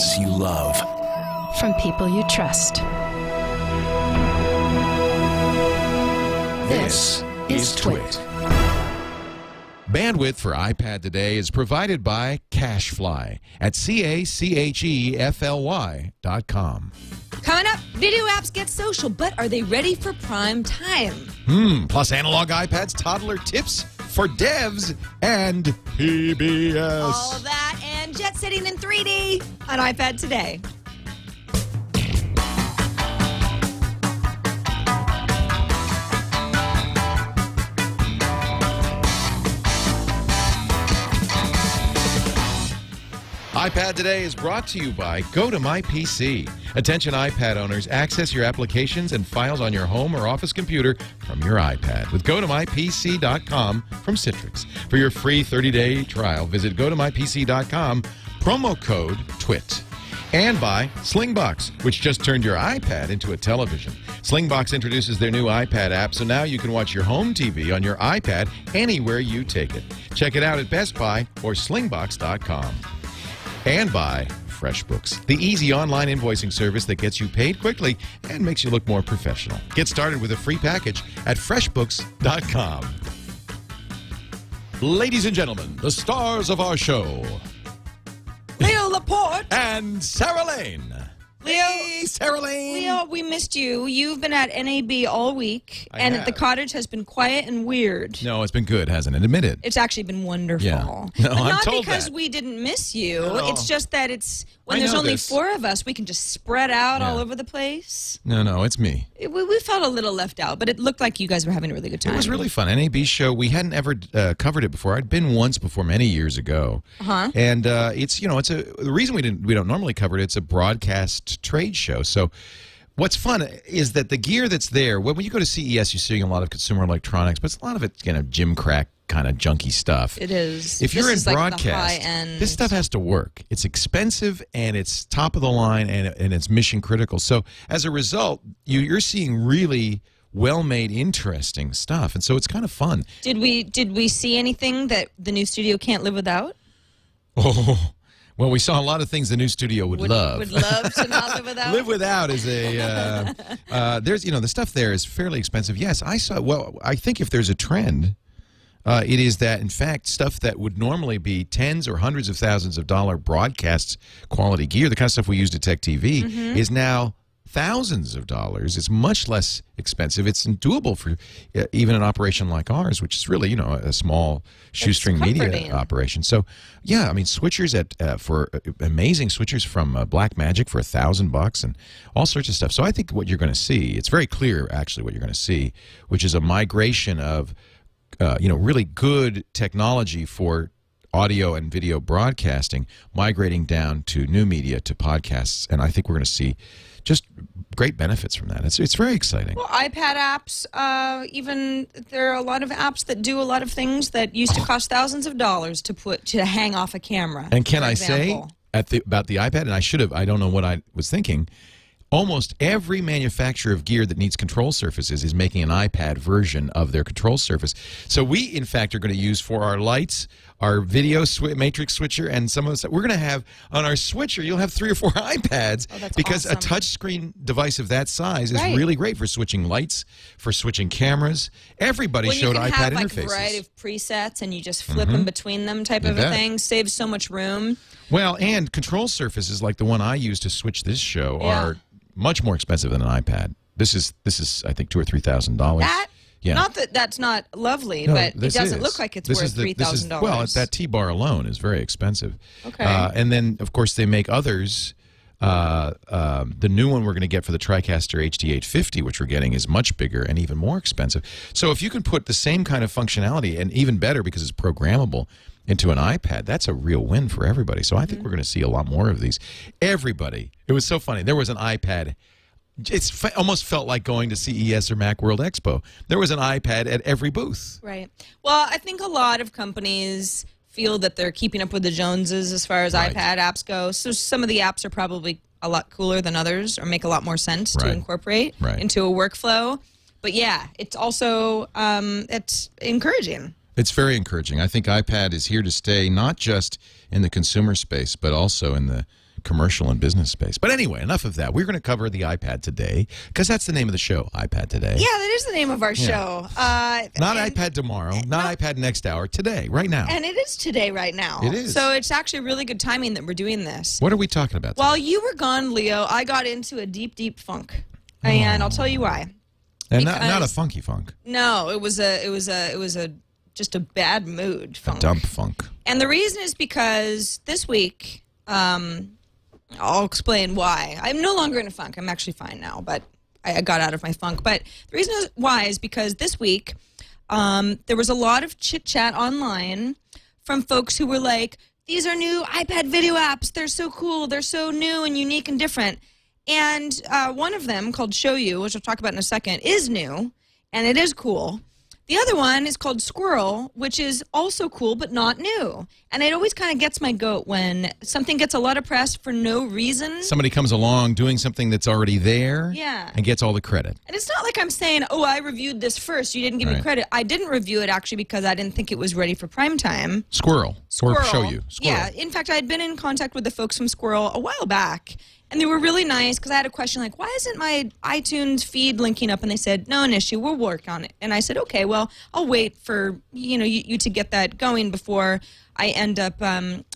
podcasts you love. From people you trust. This is Twit. Bandwidth for iPad today is provided by Cachefly at CACHEFLY.com. Coming up, video apps get social, but are they ready for prime time? Plus analog iPads, toddler tips for devs, and PBS. All that and jet setting in 3D on iPad today. iPad Today is brought to you by GoToMyPC. Attention iPad owners, access your applications and files on your home or office computer from your iPad with GoToMyPC.com from Citrix. For your free 30-day trial, visit GoToMyPC.com, promo code TWIT. And by Slingbox, which just turned your iPad into a television. Slingbox introduces their new iPad app, so now you can watch your home TV on your iPad anywhere you take it. Check it out at Best Buy or Slingbox.com. And by FreshBooks, the easy online invoicing service that gets you paid quickly and makes you look more professional. Get started with a free package at FreshBooks.com. Ladies and gentlemen, the stars of our show, Leo Laporte. and Sarah Lane. Leo, Hey, Sarah Lane. Leo, we missed you. You've been at NAB all week, I and have. the cottage has been quiet and weird. No, it's been good, hasn't it? Admit it. It's actually been wonderful. Yeah. No, but I'm not told because that. we didn't miss you. No. It's just that it's when I there's know only this. 4 of us, we can just spread out all Yeah. over the place. No, it's me. We felt a little left out, but it looked like you guys were having a really good time. It was really fun. NAB show. We hadn't ever covered it before. I'd been once before many years ago. And it's the reason we don't normally cover it. It's a broadcast trade show. So what's fun is that the gear that's there. When you go to CES, you're seeing a lot of consumer electronics, but it's a lot of it gym crack kind of junky stuff. It is. If you're This in is like the broadcast, high-end. this stuff has to work. It's expensive and it's top of the line and it's mission critical. So as a result, you're seeing really well-made, interesting stuff, and so it's kind of fun. Did we see anything that the new studio can't live without? Oh, well, we saw a lot of things the new studio would love. Would love to not live without. Live without is a there's the stuff there is fairly expensive. Yes, I saw. Well, I think if there's a trend, it is that in fact stuff that would normally be tens or hundreds of thousands of dollar broadcast quality gear, the kind of stuff we use to Tech TV, is now thousands of dollars. It's much less expensive. It's doable for even an operation like ours, which is really a small shoestring media operation. So yeah, I mean switchers for amazing switchers from Blackmagic for $1,000 and all sorts of stuff. So I think what you're going to see, it's very clear actually what you're going to see, which is a migration of really good technology for audio and video broadcasting migrating down to new media, to podcasts, and I think we're going to see just great benefits from that. It's very exciting. Well, iPad apps, even there are a lot of apps that do a lot of things that used to cost thousands of dollars to hang off a camera. And can I say about the iPad, and I don't know what I was thinking, almost every manufacturer of gear that needs control surfaces is making an iPad version of their control surface. So we, in fact, are going to use for our lights, our video matrix switcher, and some of the stuff. We're going to have on our switcher, you'll have 3 or 4 iPads because awesome. a touchscreen device of that size is really great for switching lights, for switching cameras. Everybody showed iPad interfaces. You can have a variety of presets and you just flip them between them type of a thing. Saves so much room. Well, and control surfaces like the one I use to switch this show are much more expensive than an iPad. This is I think $2,000 or $3,000. Not that that's not lovely, No, but it doesn't look like it's worth $3,000. Well, that T-bar alone is very expensive. Okay. And then, of course, they make others. The new one we're going to get for the TriCaster HD850, which we're getting, is much bigger and even more expensive. So if you can put the same kind of functionality, and even better because it's programmable, into an iPad, that's a real win for everybody. So I think we're going to see a lot more of these. Everybody. It was so funny. There was an iPad. It almost felt like going to CES or Macworld Expo. There was an iPad at every booth. Right. Well, I think a lot of companies feel that they're keeping up with the Joneses as far as iPad apps go. So some of the apps are probably a lot cooler than others or make a lot more sense to incorporate into a workflow. But yeah, it's also it's encouraging. It's very encouraging. I think iPad is here to stay, not just in the consumer space, but also in the commercial and business space. But anyway, enough of that. We're going to cover the iPad today because that's the name of the show, iPad Today. Yeah, that is the name of our show. Not iPad tomorrow, not iPad next hour, today, right now. And it is today, right now. It is. So it's actually really good timing that we're doing this. What are we talking about today? While you were gone, Leo, I got into a deep, deep funk. And I'll tell you why. And not a funky funk. No, it was just a bad mood funk. A dump funk. And the reason is because this week, I'll explain why. I'm no longer in a funk. I'm actually fine now, but I got out of my funk. But the reason why is because this week, there was a lot of chit-chat online from folks who were like, these are new iPad video apps. They're so cool. They're so new and unique and different. And one of them, called Showyou, which I'll talk about in a second, is new, and it is cool. The other one is called Squrl, which is also cool but not new. And it always kind of gets my goat when something gets a lot of press for no reason. Somebody comes along doing something that's already there and gets all the credit. And it's not like I'm saying, oh, I reviewed this first. You didn't give me credit. I didn't review it, actually, because I didn't think it was ready for prime time. Squrl. Or Showyou. Squrl. Yeah. In fact, I had been in contact with the folks from Squrl a while back. And they were really nice because I had a question like, why isn't my iTunes feed linking up? And they said, no, an issue. We'll work on it. And I said, okay, well, I'll wait for you to get that going before I end up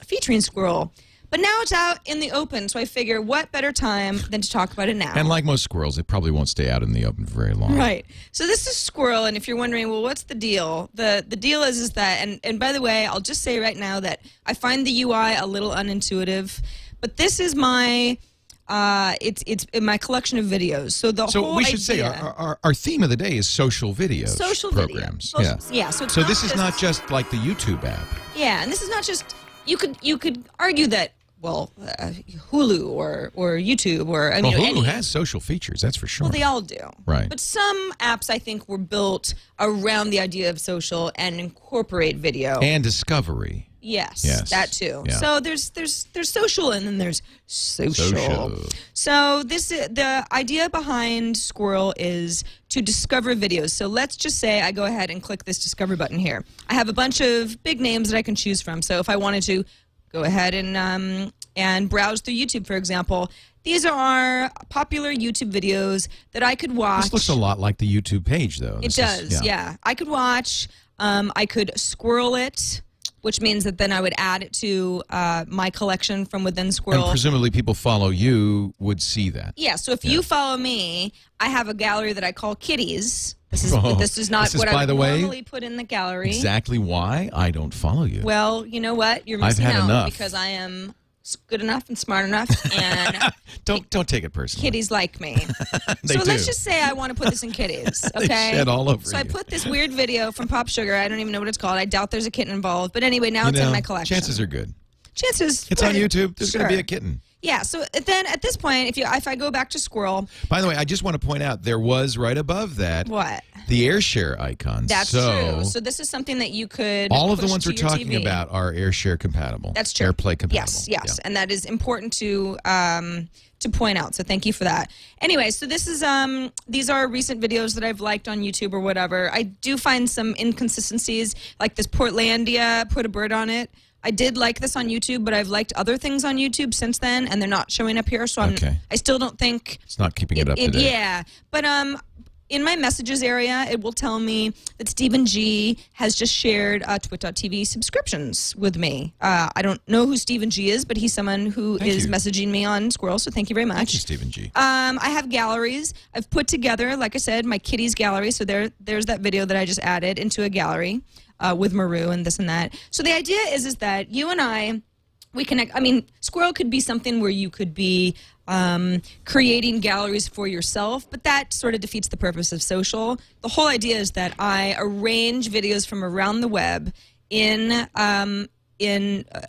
featuring Squrl. But now it's out in the open, so I figure what better time than to talk about it now. And like most squirrels, it probably won't stay out in the open for very long. Right. So this is Squrl, and if you're wondering, well, what's the deal? The deal is that, and by the way, I'll just say right now that I find the UI a little unintuitive, but this is my... it's in my collection of videos. So whole we should say our theme of the day is social videos. Social programs. Video. Yeah. So this is not just like the YouTube app. Yeah, and this is not just you could argue that Hulu or YouTube or Hulu has social features, that's for sure. Well, they all do. Right. But some apps I think were built around the idea of social and incorporate video and discovery. Yes, that too. Yeah. So there's social and then there's social. So the idea behind Squrl is to discover videos. So let's just say I go ahead and click this discover button here. I have a bunch of big names that I can choose from. So if I wanted to go ahead and browse through YouTube, for example, these are popular YouTube videos that I could watch. This looks a lot like the YouTube page, though. It does, yeah. I could watch. I could Squrl it, which means that then I would add it to my collection from within Squrl. And presumably people follow you would see that. Yeah, so if you follow me, I have a gallery that I call Kitties. This is not what I would normally put in the gallery. Exactly why I don't follow you. Well, you know what? You're missing out because I am good enough and smart enough, and don't take it personally. Kitties like me. So let's just say I want to put this in Kitties, okay? They shed all over So I put this weird video from Pop Sugar. I don't even know what it's called. I doubt there's a kitten involved. But anyway, now it's in my collection. Chances are good. Chances. It's on YouTube. There's going to be a kitten. Yeah, so then at this point, if I go back to Squrl... By the way, I just want to point out, there was right above that... What? The AirShare icon. That's true. So this is something that you could all of the ones we're talking TV. About are AirShare compatible. That's true. AirPlay compatible. Yes, yeah. And that is important to point out. So thank you for that. Anyway, so this is these are recent videos that I've liked on YouTube or whatever. I do find some inconsistencies, like this Portlandia, put a bird on it. I did like this on YouTube, but I've liked other things on YouTube since then, and they're not showing up here. So I still don't think it's not keeping it up to date. Yeah, but in my messages area, it will tell me that Stephen G has just shared Twit.tv subscriptions with me. I don't know who Stephen G is, but he's someone who is messaging me on Squrl, so thank you very much. Thank you, Stephen G. I have galleries. I've put together, like I said, my kitties gallery. So there's that video that I just added into a gallery with Maru and this and that. So the idea is that you and we connect. I mean, Squrl could be something where you could be creating galleries for yourself, but that sort of defeats the purpose of social. The whole idea is that I arrange videos from around the web in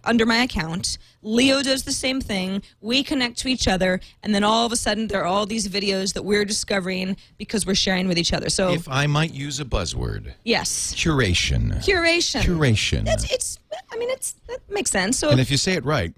under my account. Leo does the same thing. We connect to each other, and then all of a sudden there are all these videos that we're discovering because we're sharing with each other. So, if I might use a buzzword, yes, curation. That makes sense. So, and if you say it right,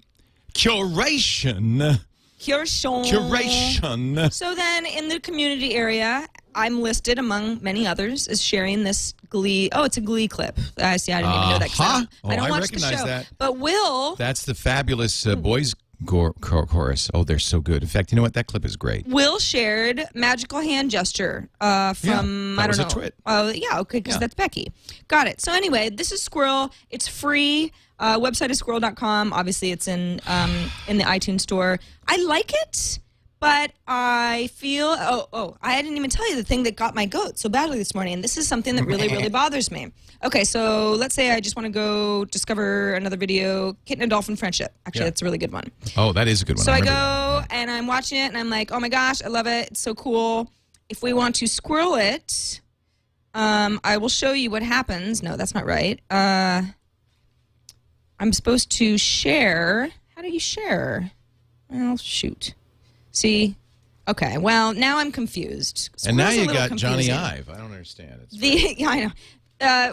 curation. Curation. So then, in the community area, I'm listed among many others as sharing this Glee. Oh, it's a Glee clip. I see. I didn't even know that. I don't watch the show. That. But Will. That's the fabulous boys chorus. Oh, they're so good. In fact, you know what? That clip is great. Will shared magical hand gesture from, I don't know. Was a twit. Yeah, okay, because that's Becky. Got it. So anyway, this is Squrl. It's free. Website is squrl.com. Obviously, it's in the iTunes store. I like it, but I feel, I didn't even tell you the thing that got my goat so badly this morning. And this is something that really, really bothers me. Okay, so let's say I just want to go discover another video, Kitten and Dolphin Friendship. Actually, that's a really good one. Oh, that is a good one. So I go and I'm watching it and I'm like, oh my gosh, I love it. It's so cool. If we want to Squrl it, I will show you what happens. No, that's not right. I'm supposed to share. How do you share? Well, shoot. See? Okay, well, now I'm confused. And now you got Johnny Ive. I don't understand. Yeah, I know.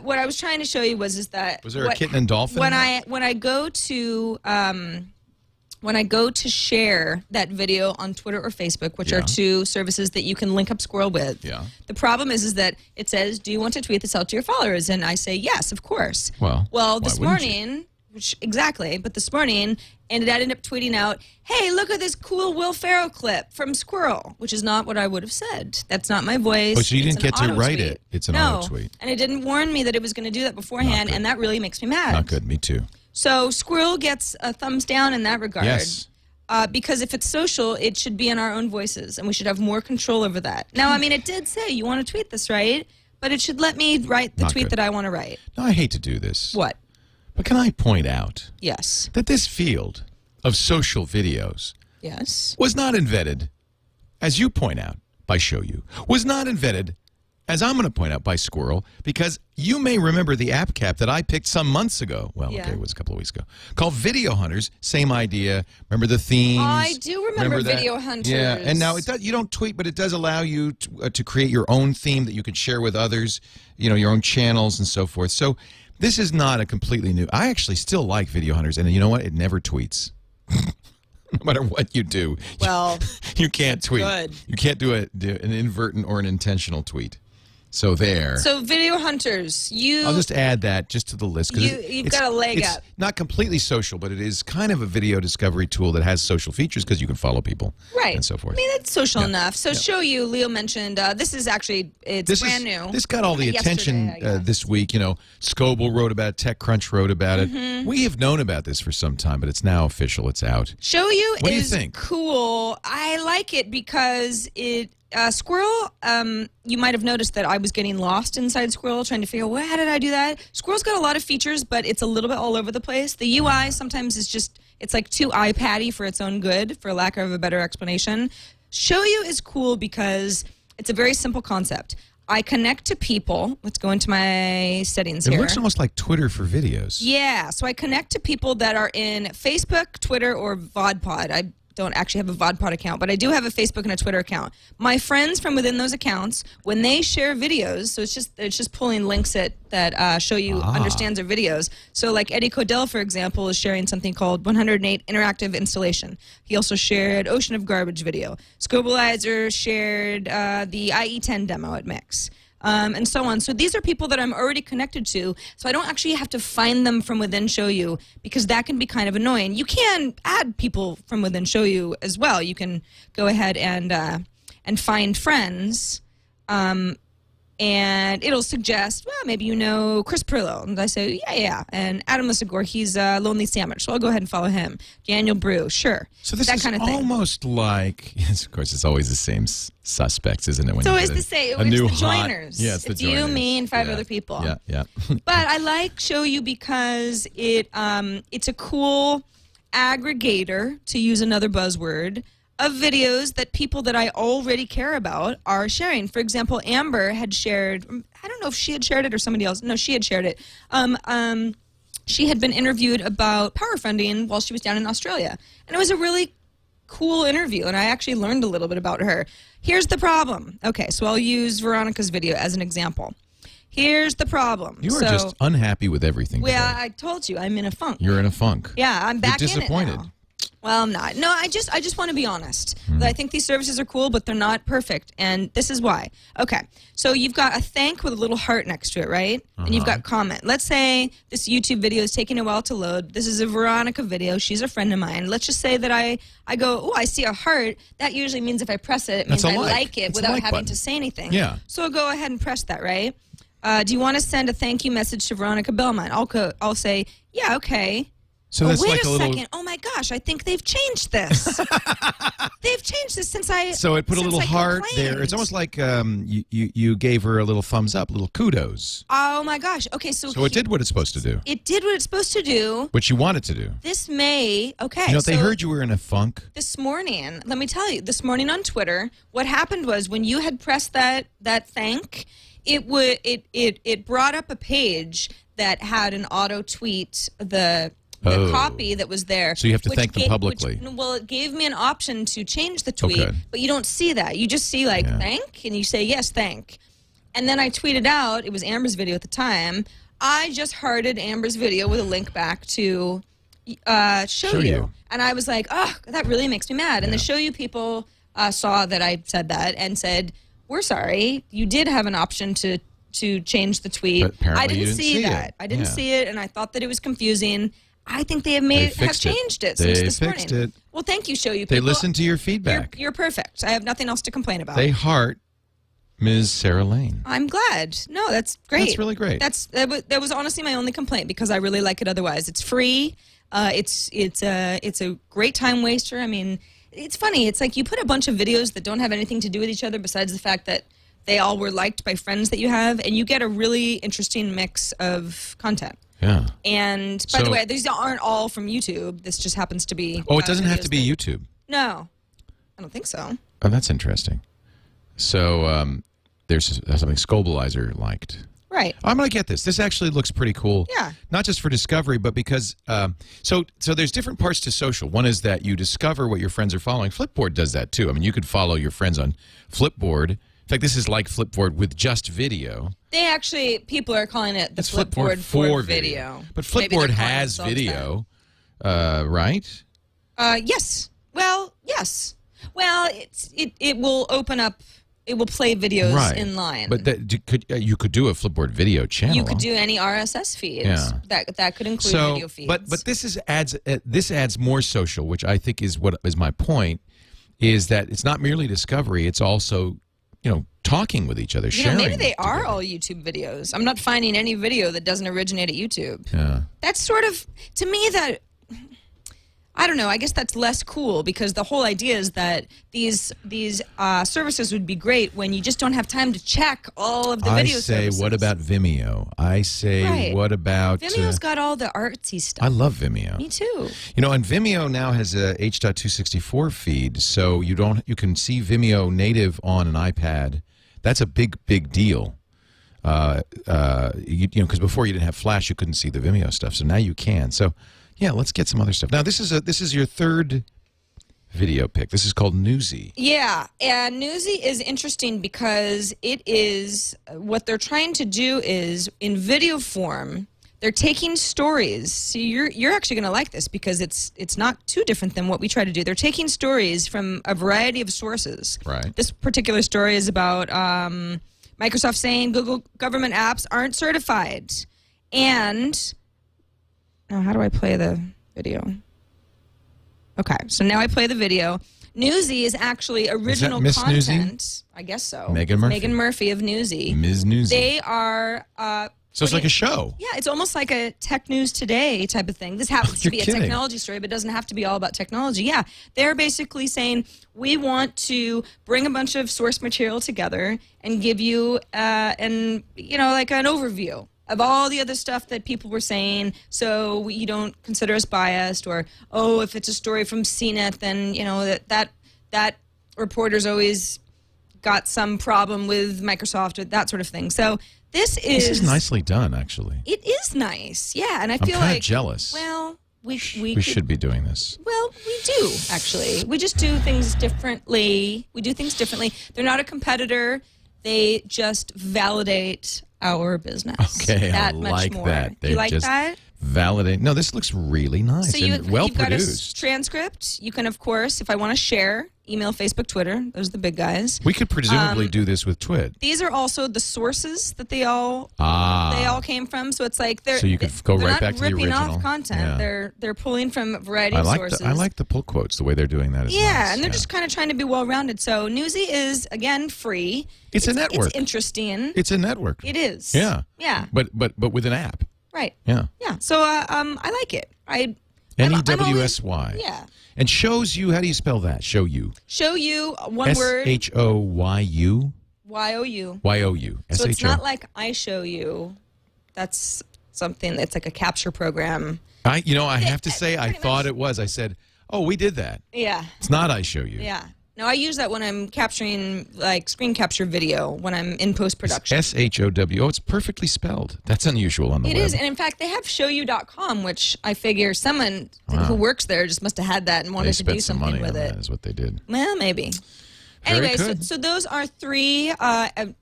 What I was trying to show you was that was there a kitten and dolphin? When I go to share that video on Twitter or Facebook, which are two services that you can link up Squrl with. Yeah. The problem is that it says, "Do you want to tweet this out to your followers?" And I say, "Yes, of course." Well, this morning. Exactly, but this morning, and it ended up tweeting out, "Hey, look at this cool Will Ferrell clip from Squrl," which is not what I would have said. That's not my voice. Oh, so you didn't get to write it. It's an auto tweet. And it didn't warn me that it was going to do that beforehand, and that really makes me mad. Not good. Me too. So Squrl gets a thumbs down in that regard. Yes. Because if it's social, it should be in our own voices, and we should have more control over that. Now, I mean, it did say you want to tweet this, right? But it should let me write the tweet that I want to write. No, I hate to do this. What? But can I point out that this field of social videos was not invented, as you point out, by Showyou, was not invented, as I'm going to point out, by Squrl, because you may remember the app cap that I picked some months ago. Well, okay, it was a couple of weeks ago. Called Video Hunters. Same idea. Remember the themes? I do remember Video Hunters. Yeah, and now you don't tweet, but it does allow you to create your own theme that you can share with others, you know, your own channels and so forth. So this is not a completely new. I actually still like Video Hunters, and you know what? It never tweets. No matter what you do. Well, you can't tweet. Good. You can't do an inadvertent or an intentional tweet. So there. So Video Hunters, I'll just add that just to the list. You've got a leg up. It's not completely social, but it is kind of a video discovery tool that has social features because you can follow people. Right. And so forth. I mean, it's social enough. So Showyou, Leo mentioned, this is actually, it's brand new. This got all the attention this week. You know, Squrl wrote about it, TechCrunch wrote about it. We have known about this for some time, but it's now official. It's out. Showyou What do you think? Cool. I like it because it, Squrl, you might have noticed that I was getting lost inside Squrl trying to figure out, well, how did I do that? Squrl's got a lot of features, but it's a little bit all over the place. The UI sometimes is just, it's like too iPad-y for its own good, for lack of a better explanation. Showyou is cool because it's a very simple concept. I connect to people. Let's go into my settings here. It looks almost like Twitter for videos. Yeah, so I connect to people that are in Facebook, Twitter, or VodPod. I don't actually have a VodPod account, but I do have a Facebook and a Twitter account. My friends from within those accounts, when they share videos, so it's just pulling links that Showyou understands their videos. So like Eddie Codell, for example, is sharing something called 108 Interactive Installation. He also shared Ocean of Garbage video. Scobilizer shared the IE10 demo at Mix. And so on. So these are people that I'm already connected to, so I don't actually have to find them from within Showyou, because that can be kind of annoying. You can add people from within Showyou as well. You can go ahead and find friends, and it'll suggest, well, maybe you know Chris Perillo. And I say, yeah. And Adam Lissagore, he's Lonely Sandwich, so I'll go ahead and follow him. Daniel Brew, sure. So this that is kind of thing. Almost like, yes, of course, it's always the same suspects, isn't it? When it's always the same. It's the joiners. Yeah, it's the joiners. joiners. You, me, and five other people. Yeah. But I like Showyou because it's a cool aggregator, to use another buzzword, of videos that people that I already care about are sharing. For example, Amber had shared, I don't know if she had shared it or somebody else. No, she had shared it. She had been interviewed about power funding while she was down in Australia. And it was a really cool interview, and I actually learned a little bit about her. Here's the problem. Okay, so I'll use Veronica's video as an example. Here's the problem. You are just unhappy with everything. Well, I told you, I'm in a funk. You're in a funk. Yeah, I'm back You're disappointed. in it now. Well, I'm not. No, I just want to be honest. I think these services are cool, but they're not perfect, and this is why. Okay, so you've got a thank with a little heart next to it, right? And you've got comment. Let's say this YouTube video is taking a while to load. This is a Veronica video. She's a friend of mine. Let's just say that I go, oh, I see a heart. That usually means if I press it, it means I like it without having to say anything. Yeah. So I'll go ahead and press that, right? Do you want to send a thank you message to Veronica Belmont? I'll say, yeah, okay. So that's wait like a little... second. Oh my gosh, I think they've changed this. They've changed this since I So it put a little heart complained. there. It's almost like you gave her a little thumbs up, a little kudos. Oh my gosh. Okay, so it did what it's supposed to do. It did what it's supposed to do. What you want it to do. This May, okay. You know, so they heard you were in a funk. This morning, let me tell you, this morning on Twitter, what happened was when you had pressed that thank, it brought up a page that had an auto tweet the copy that was there. So you have to thank them publicly. Well, it gave me an option to change the tweet, but you don't see that. You just see thank, and you say yes, thank. And then I tweeted out, it was Amber's video at the time, I just hearted Amber's video with a link back to Showyou. And I was like, oh, that really makes me mad. And the Showyou people saw that I said that and said, we're sorry, you did have an option to change the tweet. I didn't see that. I didn't see it, and I thought that it was confusing. I think they have changed it since this morning. They fixed it. Well, thank you, Showyou people. They listened to your feedback. You're perfect. I have nothing else to complain about. They heart Ms. Sarah Lane. I'm glad. No, that's great. That's really great. That was honestly my only complaint because I really like it otherwise. It's free. It's a great time waster. I mean, it's funny. It's like you put a bunch of videos that don't have anything to do with each other besides the fact that they all were liked by friends that you have, and you get a really interesting mix of content. Yeah. And by the way, these aren't all from YouTube. This just happens to be. Oh, it doesn't have to be YouTube. No, I don't think so. Oh, that's interesting. So there's something Squrl liked. Right. I'm going to get this. This actually looks pretty cool. Yeah. Not just for discovery, but because so there's different parts to social. One is that you discover what your friends are following. Flipboard does that too. I mean, you could follow your friends on Flipboard. In fact, this is like Flipboard with just video. They actually, people are calling it the Flipboard for video. But Flipboard has video, right? Yes. Well, yes. Well, it will open up. It will play videos in line. But you could do a Flipboard video channel. You could do any RSS feeds. Yeah. That could include video feeds. But this adds more social, which I think is what is my point. Is that it's not merely discovery; it's also talking with each other, sharing. Maybe they are all YouTube videos. I'm not finding any video that doesn't originate at YouTube. Yeah. That's sort of, to me, that, I don't know, I guess that's less cool because the whole idea is that these services would be great when you just don't have time to check all of the video services. What about Vimeo? I say, what about... Vimeo's got all the artsy stuff. I love Vimeo. Me too. And Vimeo now has a H.264 feed, so you can see Vimeo native on an iPad. That's a big deal. Because before you didn't have Flash, you couldn't see the Vimeo stuff. So now you can. So, yeah, let's get some other stuff. Now, this is your third video pick. This is called Newsy. Yeah, and Newsy is interesting because it is what they're trying to do is in video form. They're taking stories. So you're actually going to like this because it's not too different than what we try to do. They're taking stories from a variety of sources. Right. This particular story is about Microsoft saying Google government apps aren't certified. And now how do I play the video? Okay, so now I play the video. Newsy is actually original content. Newsy? I guess so. Megan Murphy of Newsy. Ms. Newsy. They are... so it's like a show. Yeah, it's almost like a Tech News Today type of thing. This happens to be a technology story, but it doesn't have to be all about technology. Yeah, they're basically saying, we want to bring a bunch of source material together and give you like an overview of all the other stuff that people were saying, so you don't consider us biased, or, oh, if it's a story from CNET, then, that reporter's always got some problem with Microsoft, or that sort of thing. So this is nicely done, actually. It is nice, yeah, and I feel like... I'm kind of jealous. Well, we should be doing this. Well, we do, actually. We just do things differently. We do things differently. They're not a competitor. They just validate our business. Okay, I like that. You like that? Validate. No, this looks really nice So and well you've got a produced. transcript. You can, of course, if I want to share, email, Facebook, Twitter. Those are the big guys. We could presumably do this with Twit. These are also the sources that they all came from. So it's like so you could go right back to the original. They're not ripping off content. Yeah. They're pulling from a variety of sources. I like the pull quotes, the way they're doing that. And they're just kind of trying to be well-rounded. So Newsy is, again, free. It's a network. It's interesting. It's a network. It is. Yeah. Yeah. But with an app. Right. Yeah. Yeah. So I like it. N-E-W-S-Y. Yeah. And Showyou, how do you spell that? Showyou. Showyou, one word. S-H-O-Y-U? Y-O-U. Y-O-U. So it's not like I show you. That's something that's like a capture program. I have to say, I thought it was. I said, oh, we did that. Yeah. It's not I show you. Yeah. No, I use that when I'm capturing, like, screen capture video, when I'm in post-production. S-H-O-W. Oh, it's perfectly spelled. That's unusual on the web. It is, and in fact, they have Showyou.com, which I figure someone who works there just must have had that and wanted to do something with it. That is what they did. Well, maybe. Very Anyway, good. so those are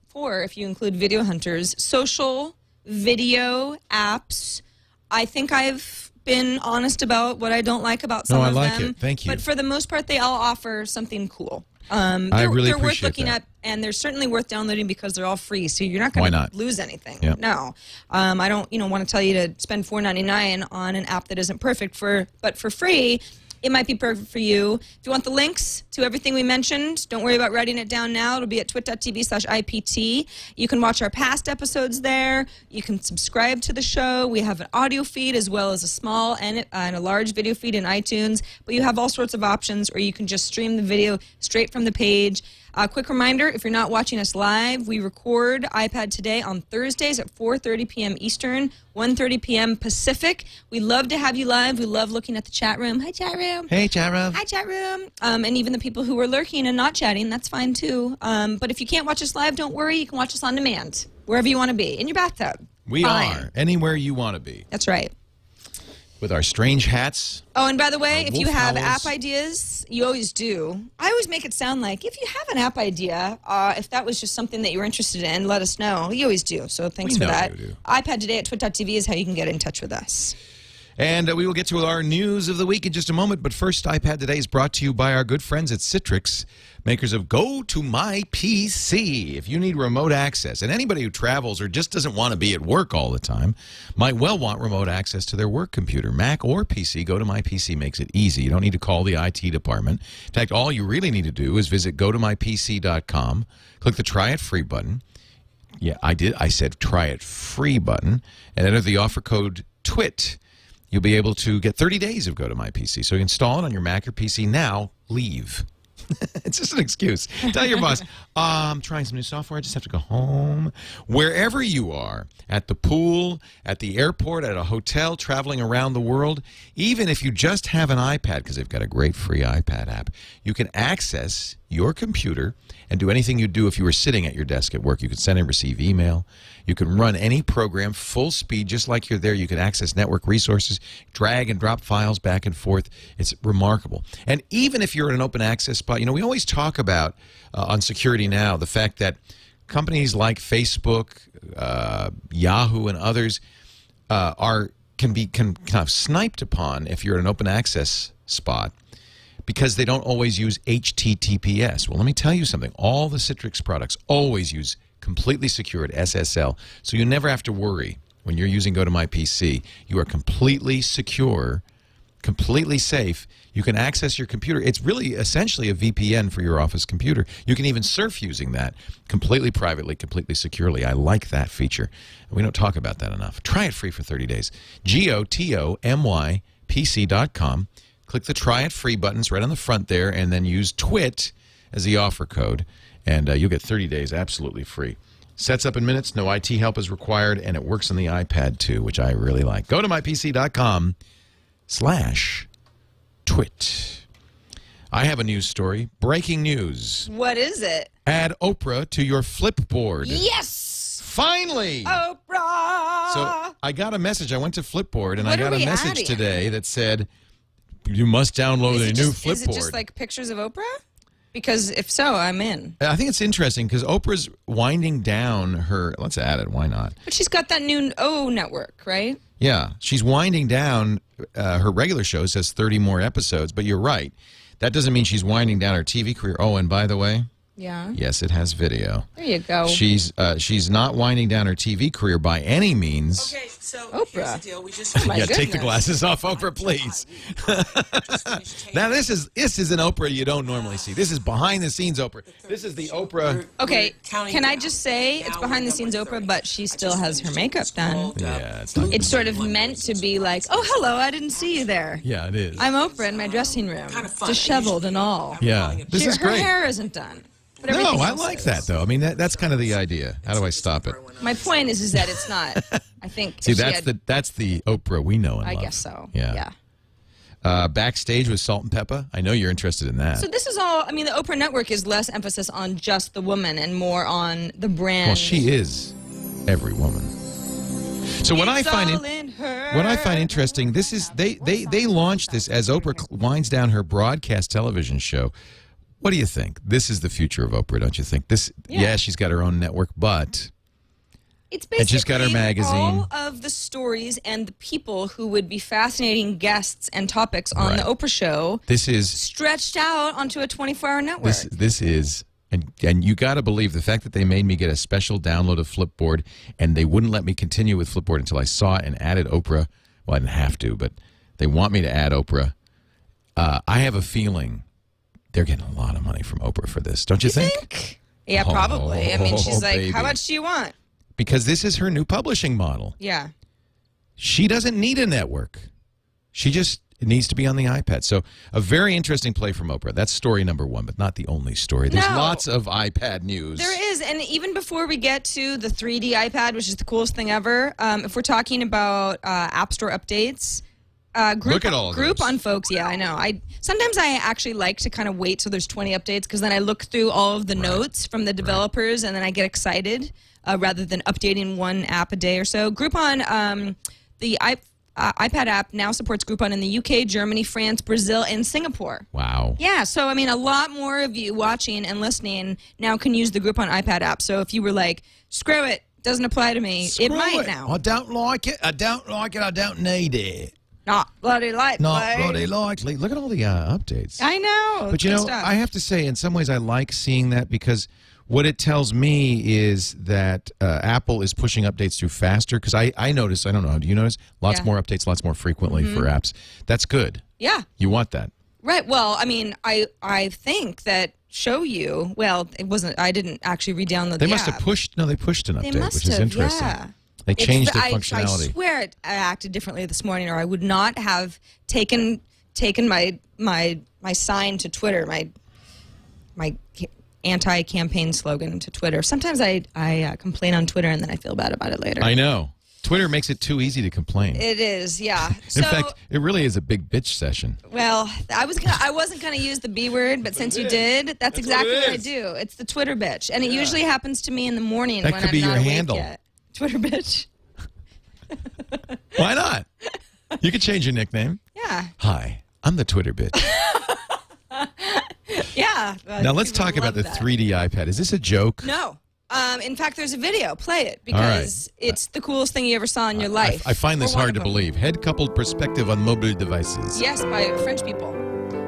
four, if you include Video Hunters, social video apps. I think I've been honest about what I don't like about some of them. No, I like it. Thank you. But for the most part, they all offer something cool. I really they're worth appreciate looking that. at, and they're certainly worth downloading because they're all free. So you're not going to lose anything. Yep. No, I don't want to tell you to spend $4.99 on an app that isn't perfect but for free. It might be perfect for you. If you want the links to everything we mentioned, don't worry about writing it down now. It'll be at twit.tv/IPT. You can watch our past episodes there. You can subscribe to the show. We have an audio feed as well as a small and a large video feed in iTunes. But you have all sorts of options, or you can just stream the video straight from the page. Quick reminder, if you're not watching us live, we record iPad Today on Thursdays at 4:30 p.m. Eastern, 1:30 p.m. Pacific. We love to have you live. We love looking at the chat room. Hi, chat room. Hey, chat room. Hi, chat room. And even the people who are lurking and not chatting, that's fine too. But if you can't watch us live, don't worry. You can watch us on demand, wherever you want to be. In your bathtub. We are. Anywhere you want to be. That's right. With our strange hats. Oh, and by the way, if you have owls. app ideas, you always do. I always make it sound like if you have an app idea, if that was just something that you were interested in, let us know. You always do, so thanks for that. You do. iPad Today at twit.tv is how you can get in touch with us. And we will get to our news of the week in just a moment. But first, iPad Today is brought to you by our good friends at Citrix, makers of GoToMyPC. If you need remote access, and anybody who travels or just doesn't want to be at work all the time might well want remote access to their work computer, Mac or PC, GoToMyPC makes it easy. You don't need to call the IT department. In fact, all you really need to do is visit GoToMyPC.com, click the Try It Free button. Yeah, I did. I said Try It Free button, and enter the offer code TWIT. You'll be able to get 30 days of GoToMyPC. So you install it on your Mac or PC now. Leave. It's just an excuse. Tell your boss, I'm trying some new software. I just have to go home. Wherever you are, at the pool, at the airport, at a hotel, traveling around the world, even if you just have an iPad, because they've got a great free iPad app, you can access your computer and do anything you'd do if you were sitting at your desk at work. You can send and receive email. You can run any program full speed, just like you're there. You can access network resources, drag and drop files back and forth. It's remarkable. And even if you're in an open access spot, we always talk about on Security Now the fact that companies like Facebook, Yahoo, and others can be kind of sniped upon if you're in an open access spot, because they don't always use HTTPS. Well, let me tell you something. All the Citrix products always use completely secured SSL, so you never have to worry when you're using GoToMyPC. You are completely secure, completely safe. You can access your computer. It's really essentially a VPN for your office computer. You can even surf using that completely privately, completely securely. I like that feature. We don't talk about that enough. Try it free for 30 days. GoToMyPC.com. Click the Try It Free buttons right on the front there, and then use TWIT as the offer code, and you'll get 30 days absolutely free. Sets up in minutes, no IT help is required, and it works on the iPad too, which I really like. Go to mypc.com/twit. I have a news story. Breaking news. What is it? Add Oprah to your Flipboard. Yes! Finally! Oprah! So I got a message. I went to Flipboard, and What I got are a we message adding? today that said, you must download a new Flipboard. Is it just like pictures of Oprah? Because if so, I'm in. I think it's interesting because Oprah's winding down her. Let's add it. Why not? But she's got that new O network, right? Yeah, she's winding down her regular show. Says 30 more episodes. But you're right. That doesn't mean she's winding down her TV career. Oh, and by the way, yeah. Yes, it has video. There you go. She's not winding down her TV career by any means. Okay, so Oprah. here's the deal. We just Take the glasses off, Oprah, please. Now this is an Oprah you don't normally see. This is behind the scenes Oprah. This is the Oprah. Okay, can I just say it's behind the scenes Oprah, but she still has her makeup done. Yeah, it's not. It's sort of meant to be like, oh, hello, I didn't see you there. Yeah, it is. I'm Oprah in my dressing room, disheveled and all. Yeah, this is Her great. hair isn't done. But No, everything I else like is. that though. I mean, that's kind of the idea. How do I stop it? My point is that it's not. I think. See, if she that's had- the Oprah we know and I love. guess so. Yeah. Backstage with Salt and Pepper. I know you're interested in that. So this is all. I mean, the Oprah Network is less emphasis on just the woman and more on the brand. Well, she is every woman. So what I find interesting, this is they launched this as Oprah winds down her broadcast television show. What do you think? This is the future of Oprah, don't you think? Yeah, she's got her own network, but It's basically and she's got her magazine. all of the stories and the people who would be fascinating guests and topics on Right. the Oprah show. This is Stretched out onto a 24-hour network. this is and you got to believe the fact that they made me get a special download of Flipboard and they wouldn't let me continue with Flipboard until I saw it and added Oprah. Well, I didn't have to, but they want me to add Oprah. I have a feeling they're getting a lot of money from Oprah for this, don't you think? Yeah, probably. I mean, she's like, baby. how much do you want? Because this is her new publishing model. Yeah. She doesn't need a network. She just needs to be on the iPad. So a very interesting play from Oprah. That's story number one, but not the only story. There's No. lots of iPad news. There is, and even before we get to the 3D iPad, which is the coolest thing ever, if we're talking about App Store updates, Look at all of those. Groupon folks, yeah, I know. Sometimes I actually like to kind of wait till there's 20 updates because then I look through all of the notes from the developers and then I get excited rather than updating one app a day or so. Groupon, the iPad app now supports Groupon in the UK, Germany, France, Brazil, and Singapore. Wow. Yeah, so I mean, a lot more of you watching and listening now can use the Groupon iPad app. So if you were like, screw it, doesn't apply to me, it might now. I don't like it. I don't like it. I don't need it. Not bloody likely. Not bloody likely. Look at all the updates. I know. But you good know, stuff. I have to say, in some ways, I like seeing that because what it tells me is that Apple is pushing updates through faster. Because I notice, I don't know, do you notice? Lots more updates, lots more frequently for apps. That's good. Yeah. You want that. Right. Well, I mean, I think that Showyou. Well, it wasn't. I didn't actually re-download. They the must app. have pushed. No, they pushed an They update, must which is have, interesting. yeah. They changed the I functionality. swear I acted differently this morning, or I would not have taken my sign to Twitter, my anti-campaign slogan to Twitter. Sometimes I complain on Twitter and then I feel bad about it later. I know. Twitter makes it too easy to complain. It is, yeah. In fact, it really is a big bitch session. Well, I wasn't gonna use the B word, but since you did, that's exactly what I do. It's the Twitter bitch, and it usually happens to me in the morning That when could I'm be not your awake handle. yet. Twitter bitch. Why not? You could change your nickname. Yeah. Hi, I'm the Twitter bitch. Yeah. Now let's people talk about love the that. 3D iPad. Is this a joke? No. In fact, there's a video. Play it because it's the coolest thing you ever saw in your life. I find this Or one hard to of them. believe. Head-coupled perspective on mobile devices. Yes, by French people.